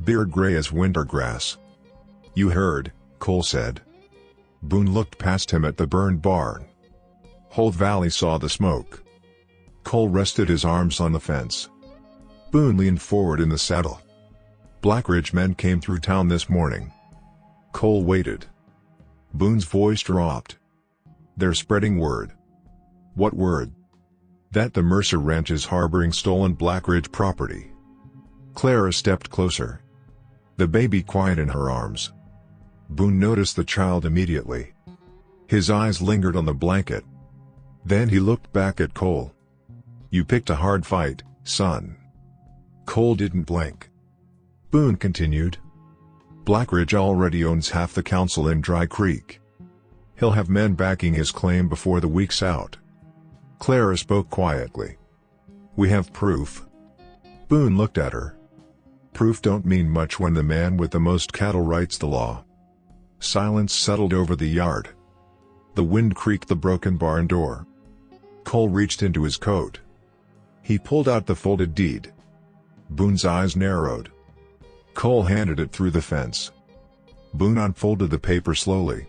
Speaker 1: Beard gray as winter grass. You heard, Cole said. Boone looked past him at the burned barn. Whole valley saw the smoke. Cole rested his arms on the fence. Boone leaned forward in the saddle. Blackridge men came through town this morning. Cole waited. Boone's voice dropped. They're spreading word. What word? That the Mercer Ranch is harboring stolen Blackridge property. Clara stepped closer. The baby quiet in her arms. Boone noticed the child immediately. His eyes lingered on the blanket. Then he looked back at Cole. You picked a hard fight, son. Cole didn't blink. Boone continued. Blackridge already owns half the council in Dry Creek. He'll have men backing his claim before the week's out. Clara spoke quietly. We have proof. Boone looked at her. Proof don't mean much when the man with the most cattle writes the law. Silence settled over the yard. The wind creaked the broken barn door. Cole reached into his coat. He pulled out the folded deed. Boone's eyes narrowed. Cole handed it through the fence. Boone unfolded the paper slowly.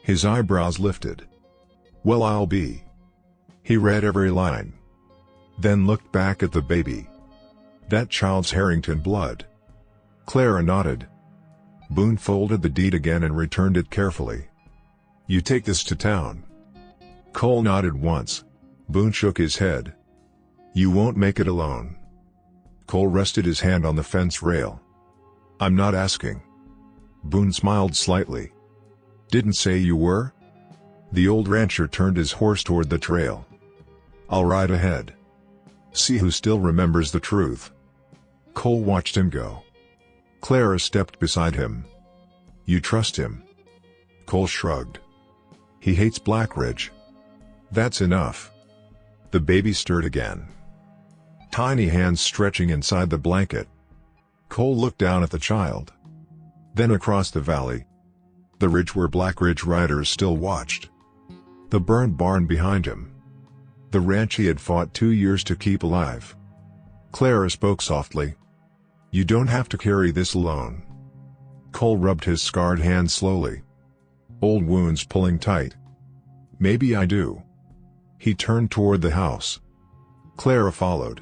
Speaker 1: His eyebrows lifted. Well, I'll be. He read every line. Then looked back at the baby. That child's Harrington blood. Clara nodded. Boone folded the deed again and returned it carefully. You take this to town. Cole nodded once. Boone shook his head. You won't make it alone. Cole rested his hand on the fence rail. I'm not asking. Boone smiled slightly. Didn't say you were? The old rancher turned his horse toward the trail. I'll ride ahead. See who still remembers the truth. Cole watched him go. Clara stepped beside him. You trust him? Cole shrugged. He hates Blackridge. That's enough. The baby stirred again. Tiny hands stretching inside the blanket. Cole looked down at the child. Then across the valley. The ridge where Blackridge riders still watched. The burned barn behind him. The ranch he had fought 2 years to keep alive. Clara spoke softly. You don't have to carry this alone. Cole rubbed his scarred hand slowly. Old wounds pulling tight. Maybe I do. He turned toward the house. Clara followed.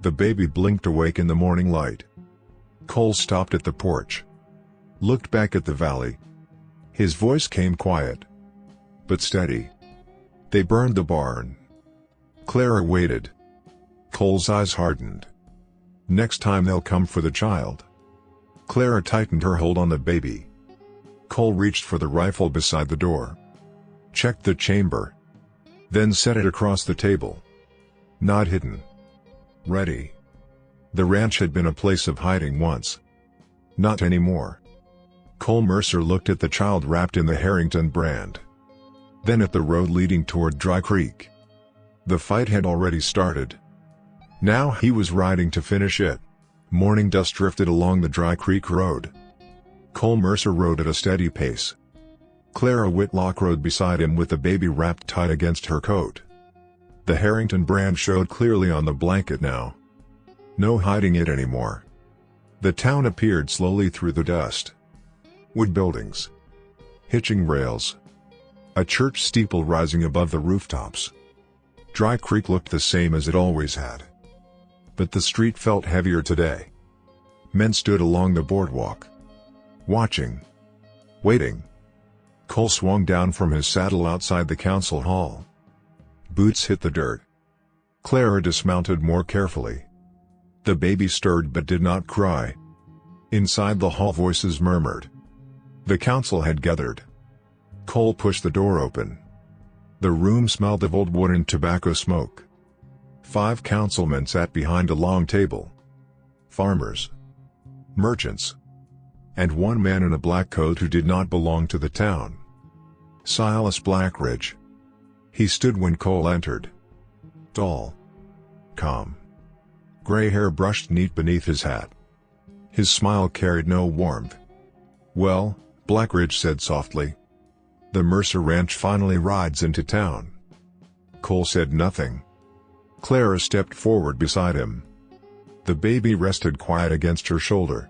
Speaker 1: The baby blinked awake in the morning light. Cole stopped at the porch. Looked back at the valley. His voice came quiet. But steady. They burned the barn. Clara waited. Cole's eyes hardened. Next time they'll come for the child. Clara tightened her hold on the baby. Cole reached for the rifle beside the door. Checked the chamber. Then set it across the table. Not hidden. Ready. The ranch had been a place of hiding once. Not anymore. Cole Mercer looked at the child wrapped in the Harrington brand. Then at the road leading toward Dry Creek. The fight had already started. Now he was riding to finish it. Morning dust drifted along the Dry Creek road. Cole Mercer rode at a steady pace. Clara Whitlock rode beside him with the baby wrapped tight against her coat. The Harrington brand showed clearly on the blanket now. No hiding it anymore. The town appeared slowly through the dust. Wood buildings. Hitching rails. A church steeple rising above the rooftops. Dry Creek looked the same as it always had. But the street felt heavier today. Men stood along the boardwalk. Watching. Waiting. Cole swung down from his saddle outside the council hall. Boots hit the dirt. Clara dismounted more carefully. The baby stirred but did not cry. Inside the hall voices murmured. The council had gathered. Cole pushed the door open. The room smelled of old wood and tobacco smoke. 5 councilmen sat behind a long table. Farmers. Merchants. And one man in a black coat who did not belong to the town. Silas Blackridge. He stood when Cole entered. Tall. Calm. Gray hair brushed neat beneath his hat. His smile carried no warmth. "Well," Blackridge said softly. "The Mercer Ranch finally rides into town." Cole said nothing. Clara stepped forward beside him. The baby rested quiet against her shoulder.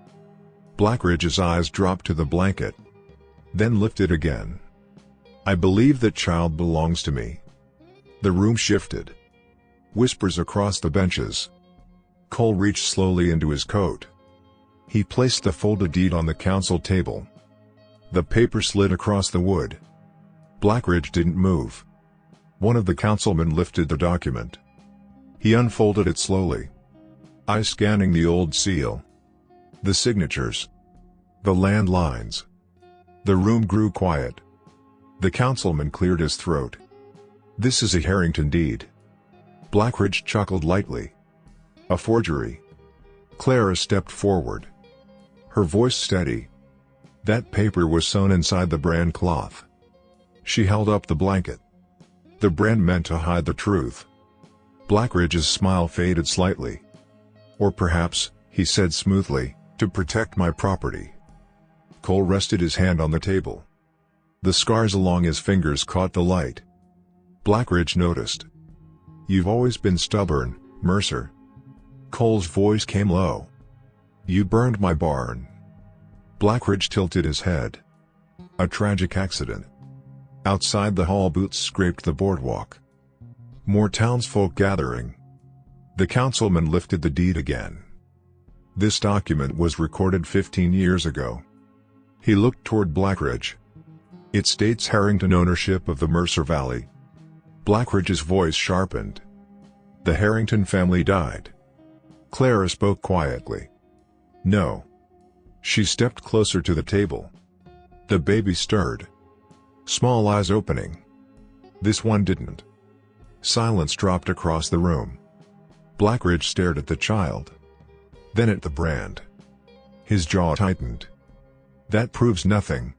Speaker 1: Blackridge's eyes dropped to the blanket, then lifted again. "I believe that child belongs to me." The room shifted. Whispers across the benches. Cole reached slowly into his coat. He placed the folded deed on the council table. The paper slid across the wood. Blackridge didn't move. One of the councilmen lifted the document. He unfolded it slowly, eyes scanning the old seal. The signatures. The land lines. The room grew quiet. The councilman cleared his throat. "This is a Harrington deed." Blackridge chuckled lightly. "A forgery." Clara stepped forward, her voice steady. "That paper was sewn inside the brand cloth." She held up the blanket. "The brand meant to hide the truth." Blackridge's smile faded slightly. "Or perhaps," he said smoothly, "to protect my property." Cole rested his hand on the table. The scars along his fingers caught the light. Blackridge noticed. "You've always been stubborn, Mercer." Cole's voice came low. "You burned my barn." Blackridge tilted his head. "A tragic accident." Outside the hall, boots scraped the boardwalk. More townsfolk gathering. The councilman lifted the deed again. "This document was recorded 15 years ago." He looked toward Blackridge. "It states Harrington ownership of the Mercer Valley." Blackridge's voice sharpened. "The Harrington family died." Clara spoke quietly. "No." She stepped closer to the table. The baby stirred. Small eyes opening. "This one didn't." Silence dropped across the room. Blackridge stared at the child, then at the brand. His jaw tightened. "That proves nothing."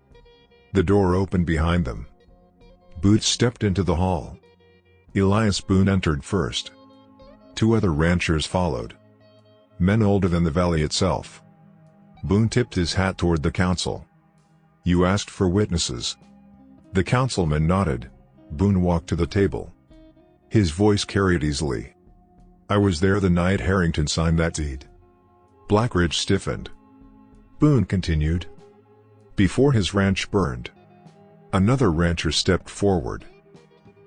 Speaker 1: The door opened behind them. Boots stepped into the hall. Elias Boone entered first. Two other ranchers followed. Men older than the valley itself. Boone tipped his hat toward the council. "You asked for witnesses." The councilman nodded. Boone walked to the table. His voice carried easily. "I was there the night Harrington signed that deed." Blackridge stiffened. Boone continued. "Before his ranch burned." Another rancher stepped forward.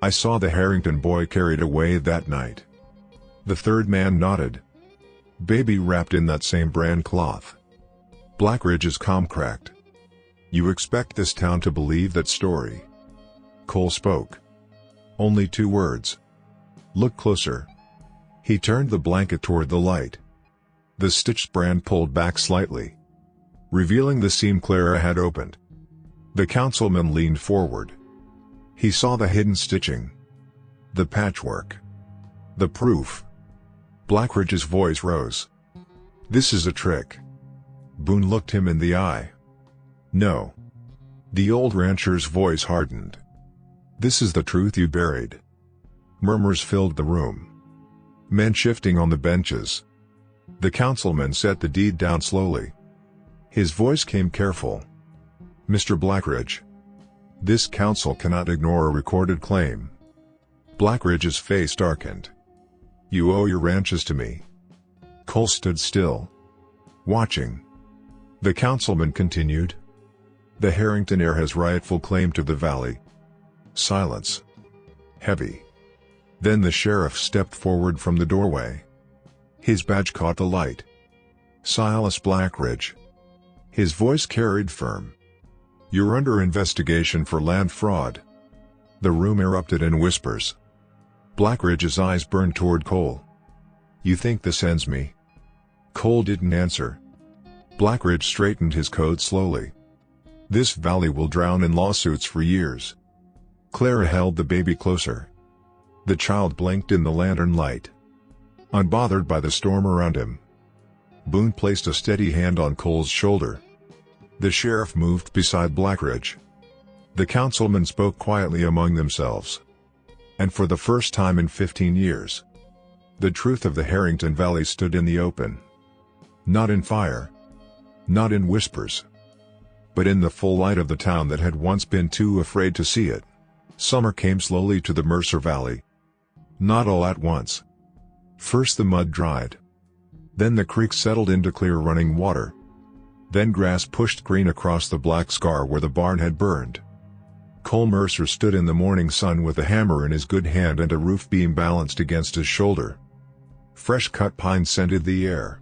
Speaker 1: "I saw the Harrington boy carried away that night." The third man nodded. "Baby wrapped in that same brand cloth." Blackridge's calm cracked. "You expect this town to believe that story?" Cole spoke. "Only 2 words. Look closer." He turned the blanket toward the light. The stitched brand pulled back slightly, revealing the seam Clara had opened. The councilman leaned forward. He saw the hidden stitching, the patchwork, the proof. Blackridge's voice rose. "This is a trick." Boone looked him in the eye. "No." The old rancher's voice hardened. "This is the truth you buried." Murmurs filled the room. Men shifting on the benches. The councilman set the deed down slowly. His voice came careful. "Mr. Blackridge, this council cannot ignore a recorded claim." Blackridge's face darkened. "You owe your ranches to me." Cole stood still, watching. The councilman continued. "The Harrington heir has rightful claim to the valley." Silence. Heavy. Then the sheriff stepped forward from the doorway. His badge caught the light. "Silas Blackridge." His voice carried firm. "You're under investigation for land fraud." The room erupted in whispers. Blackridge's eyes burned toward Cole. "You think this ends me?" Cole didn't answer. Blackridge straightened his coat slowly. "This valley will drown in lawsuits for years." Clara held the baby closer. The child blinked in the lantern light, unbothered by the storm around him. Boone placed a steady hand on Cole's shoulder. The sheriff moved beside Blackridge. The councilmen spoke quietly among themselves. And for the first time in 15 years, the truth of the Harrington Valley stood in the open. Not in fire, not in whispers, but in the full light of the town that had once been too afraid to see it. Summer came slowly to the Mercer Valley. Not all at once. First the mud dried. Then the creek settled into clear running water. Then grass pushed green across the black scar where the barn had burned. Cole Mercer stood in the morning sun with a hammer in his good hand and a roof beam balanced against his shoulder. Fresh cut pine scented the air.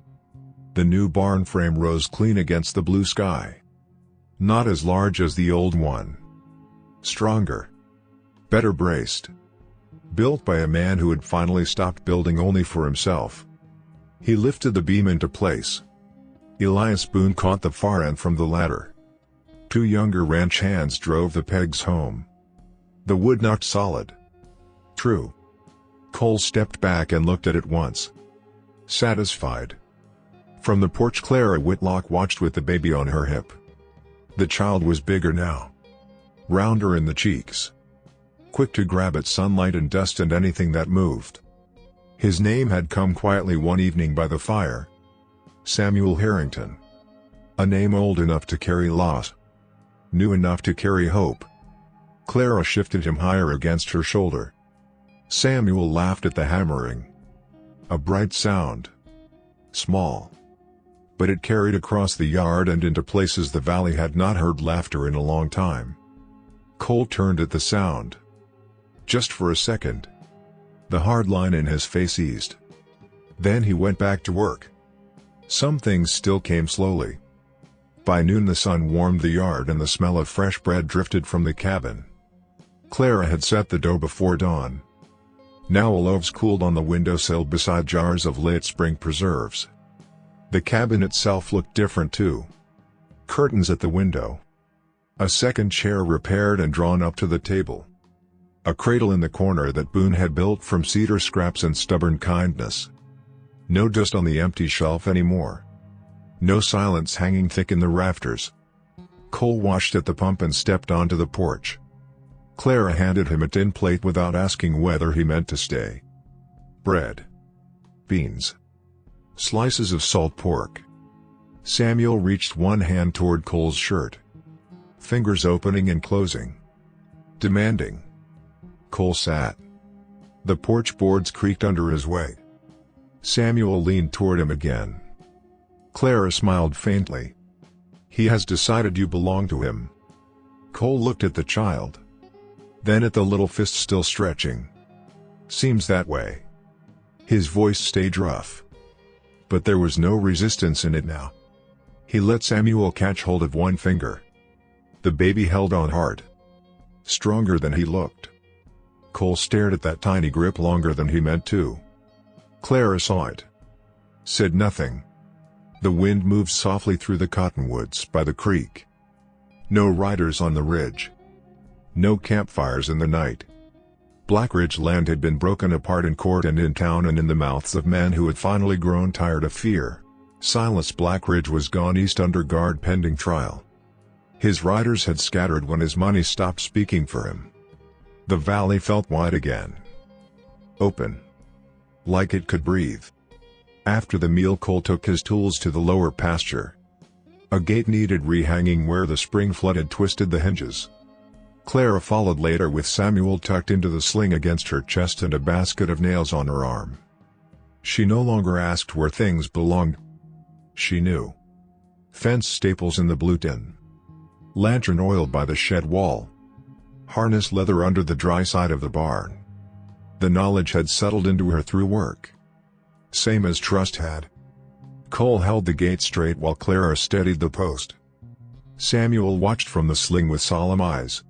Speaker 1: The new barn frame rose clean against the blue sky. Not as large as the old one. Stronger. Better braced. Built by a man who had finally stopped building only for himself. He lifted the beam into place. Elias Boone caught the far end from the ladder. Two younger ranch hands drove the pegs home. The wood knocked solid. True. Cole stepped back and looked at it once. Satisfied. From the porch Clara Whitlock watched with the baby on her hip. The child was bigger now. Rounder in the cheeks. Quick to grab at sunlight and dust and anything that moved. His name had come quietly one evening by the fire. Samuel Harrington. A name old enough to carry loss. New enough to carry hope. Clara shifted him higher against her shoulder. Samuel laughed at the hammering. A bright sound. Small. But it carried across the yard and into places the valley had not heard laughter in a long time. Cole turned at the sound. Just for a second. The hard line in his face eased. Then he went back to work. Some things still came slowly. By noon the sun warmed the yard and the smell of fresh bread drifted from the cabin. Clara had set the dough before dawn. Now loaves cooled on the windowsill beside jars of late spring preserves. The cabin itself looked different too. Curtains at the window. A second chair repaired and drawn up to the table. A cradle in the corner that Boone had built from cedar scraps and stubborn kindness. No dust on the empty shelf anymore. No silence hanging thick in the rafters. Cole washed at the pump and stepped onto the porch. Clara handed him a tin plate without asking whether he meant to stay. Bread. Beans. Slices of salt pork. Samuel reached one hand toward Cole's shirt. Fingers opening and closing. Demanding. Cole sat. The porch boards creaked under his weight. Samuel leaned toward him again. Clara smiled faintly. He has decided you belong to him. Cole looked at the child. Then at the little fist still stretching. Seems that way. His voice stayed rough. But there was no resistance in it now. He let Samuel catch hold of one finger. The baby held on hard. Stronger than he looked. Cole stared at that tiny grip longer than he meant to. Clara saw it. Said nothing. The wind moved softly through the cottonwoods by the creek. No riders on the ridge. No campfires in the night. Blackridge land had been broken apart in court and in town and in the mouths of men who had finally grown tired of fear. Silas Blackridge was gone east under guard pending trial. His riders had scattered when his money stopped speaking for him. The valley felt wide again. Open. Like it could breathe. After the meal Cole took his tools to the lower pasture. A gate needed rehanging where the spring flood had twisted the hinges. Clara followed later with Samuel tucked into the sling against her chest and a basket of nails on her arm. She no longer asked where things belonged. She knew. Fence staples in the blue tin. Lantern oil by the shed wall. Harness leather under the dry side of the barn. The knowledge had settled into her through work. Same as trust had. Cole held the gate straight while Clara steadied the post. Samuel watched from the sling with solemn eyes.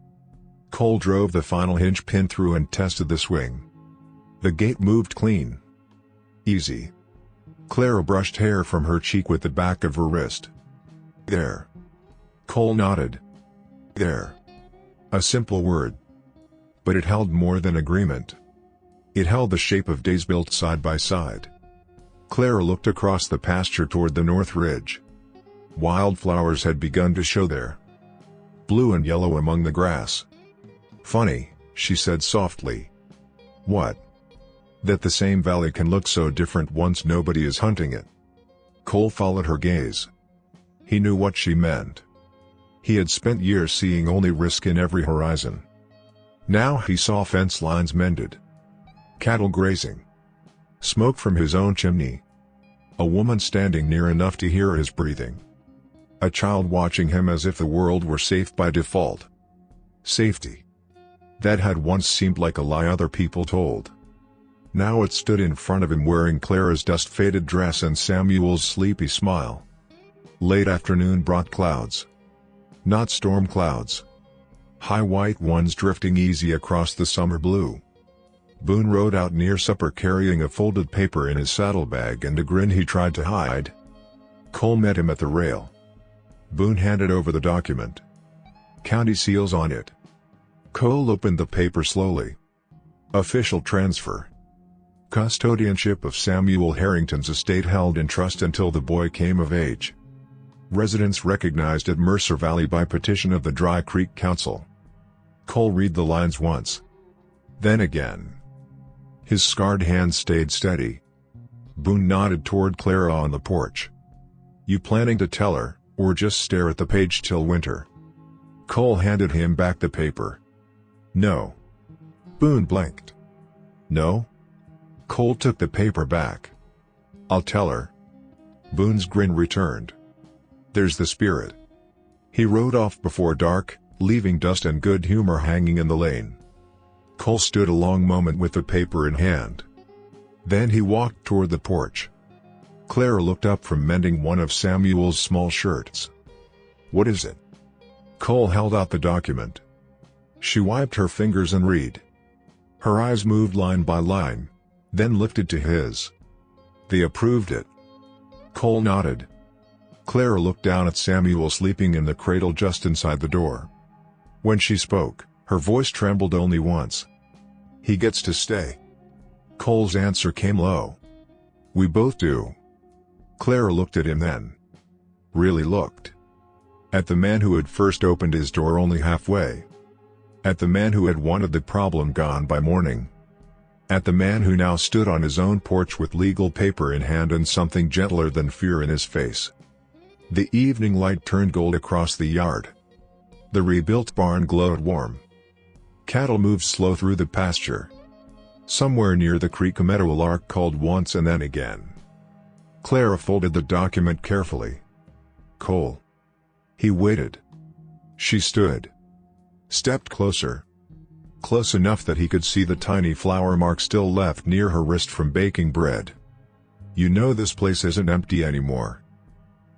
Speaker 1: Cole drove the final hinge pin through and tested the swing. The gate moved clean. Easy. Clara brushed hair from her cheek with the back of her wrist. There. Cole nodded. There. A simple word. But it held more than agreement. It held the shape of days built side by side. Clara looked across the pasture toward the north ridge. Wildflowers had begun to show there. Blue and yellow among the grass. Funny, she said softly. What? That the same valley can look so different once nobody is hunting it. Cole followed her gaze. He knew what she meant. He had spent years seeing only risk in every horizon. Now he saw fence lines mended, cattle grazing, smoke from his own chimney, a woman standing near enough to hear his breathing, a child watching him as if the world were safe by default. Safety. That had once seemed like a lie other people told. Now it stood in front of him wearing Clara's dust-faded dress and Samuel's sleepy smile. Late afternoon brought clouds. Not storm clouds. High white ones drifting easy across the summer blue. Boone rode out near supper carrying a folded paper in his saddlebag and a grin he tried to hide. Cole met him at the rail. Boone handed over the document. County seals on it. Cole opened the paper slowly. Official transfer. Custodianship of Samuel Harrington's estate held in trust until the boy came of age. Residents recognized at Mercer Valley by petition of the Dry Creek Council. Cole read the lines once. Then again. His scarred hand stayed steady. Boone nodded toward Clara on the porch. You planning to tell her, or just stare at the page till winter? Cole handed him back the paper. No. Boone blinked. No? Cole took the paper back. I'll tell her. Boone's grin returned. There's the spirit. He rode off before dark, leaving dust and good humor hanging in the lane. Cole stood a long moment with the paper in hand. Then he walked toward the porch. Clara looked up from mending one of Samuel's small shirts. What is it? Cole held out the document. She wiped her fingers and read. Her eyes moved line by line, then lifted to his. They approved it. Cole nodded. Clara looked down at Samuel sleeping in the cradle just inside the door. When she spoke, her voice trembled only once. He gets to stay. Cole's answer came low. We both do. Clara looked at him then. Really looked. At the man who had first opened his door only halfway. At the man who had wanted the problem gone by morning. At the man who now stood on his own porch with legal paper in hand and something gentler than fear in his face. The evening light turned gold across the yard. The rebuilt barn glowed warm. Cattle moved slow through the pasture. Somewhere near the creek a meadow lark called once and then again. Clara folded the document carefully. Cole. He waited. She stood. Stepped closer. Close enough that he could see the tiny flour mark still left near her wrist from baking bread. You know this place isn't empty anymore.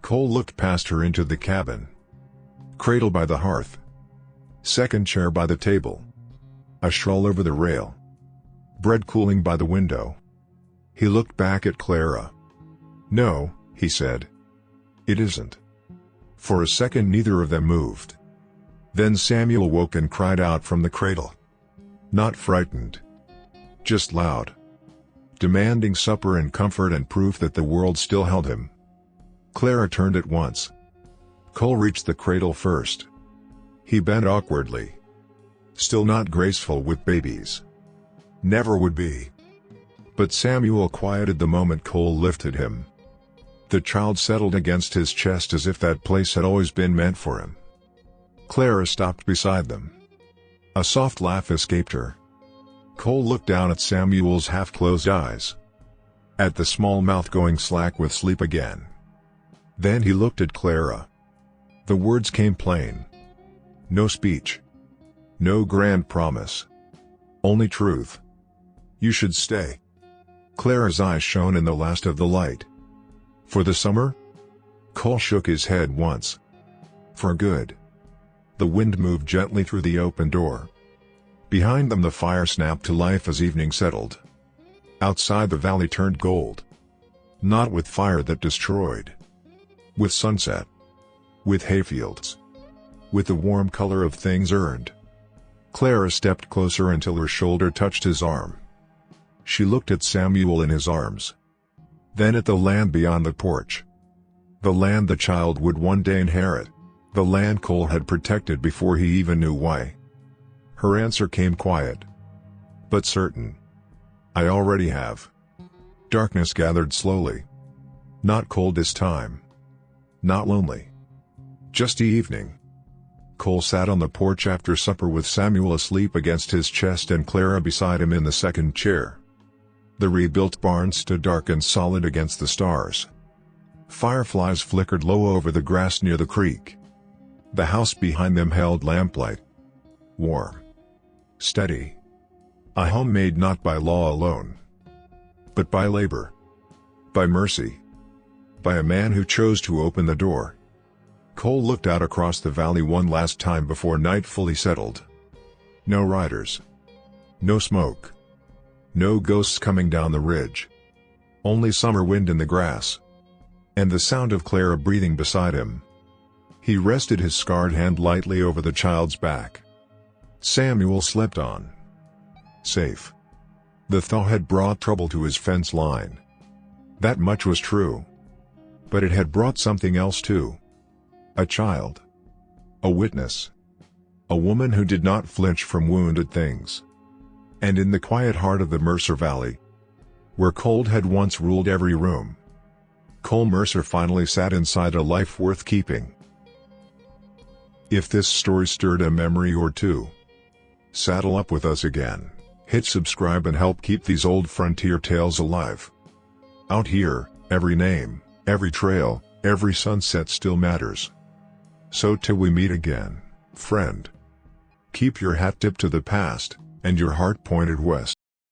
Speaker 1: Cole looked past her into the cabin. Cradle by the hearth. Second chair by the table. A shawl over the rail. Bread cooling by the window. He looked back at Clara. No, he said. It isn't. For a second neither of them moved. Then Samuel woke and cried out from the cradle. Not frightened. Just loud. Demanding supper and comfort and proof that the world still held him. Clara turned at once. Cole reached the cradle first. He bent awkwardly. Still not graceful with babies. Never would be. But Samuel quieted the moment Cole lifted him. The child settled against his chest as if that place had always been meant for him. Clara stopped beside them. A soft laugh escaped her. Cole looked down at Samuel's half-closed eyes. At the small mouth going slack with sleep again. Then he looked at Clara. The words came plain. No speech. No grand promise. Only truth. You should stay. Clara's eyes shone in the last of the light. For the summer? Cole shook his head once. For good. The wind moved gently through the open door. Behind them the fire snapped to life as evening settled. Outside the valley turned gold. Not with fire that destroyed. With sunset. With hayfields. With the warm color of things earned. Clara stepped closer until her shoulder touched his arm. She looked at Samuel in his arms. Then at the land beyond the porch. The land the child would one day inherit. The land Cole had protected before he even knew why. Her answer came quiet. But certain. I already have. Darkness gathered slowly. Not cold this time. Not lonely. Just evening. Cole sat on the porch after supper with Samuel asleep against his chest and Clara beside him in the second chair. The rebuilt barn stood dark and solid against the stars. Fireflies flickered low over the grass near the creek. The house behind them held lamplight. Warm. Steady. A home made not by law alone, but by labor. By mercy. By a man who chose to open the door. Cole looked out across the valley one last time before night fully settled. No riders. No smoke. No ghosts coming down the ridge. Only summer wind in the grass. And the sound of Clara breathing beside him. He rested his scarred hand lightly over the child's back. Samuel slept on. Safe. The thaw had brought trouble to his fence line. That much was true. But it had brought something else too. A child. A witness. A woman who did not flinch from wounded things. And in the quiet heart of the Mercer Valley, where cold had once ruled every room, Cole Mercer finally sat inside a life worth keeping. If this story stirred a memory or two, saddle up with us again, hit subscribe and help keep these old frontier tales alive. Out here, every name, every trail, every sunset still matters. So till we meet again, friend, keep your hat tipped to the past, and your heart pointed west.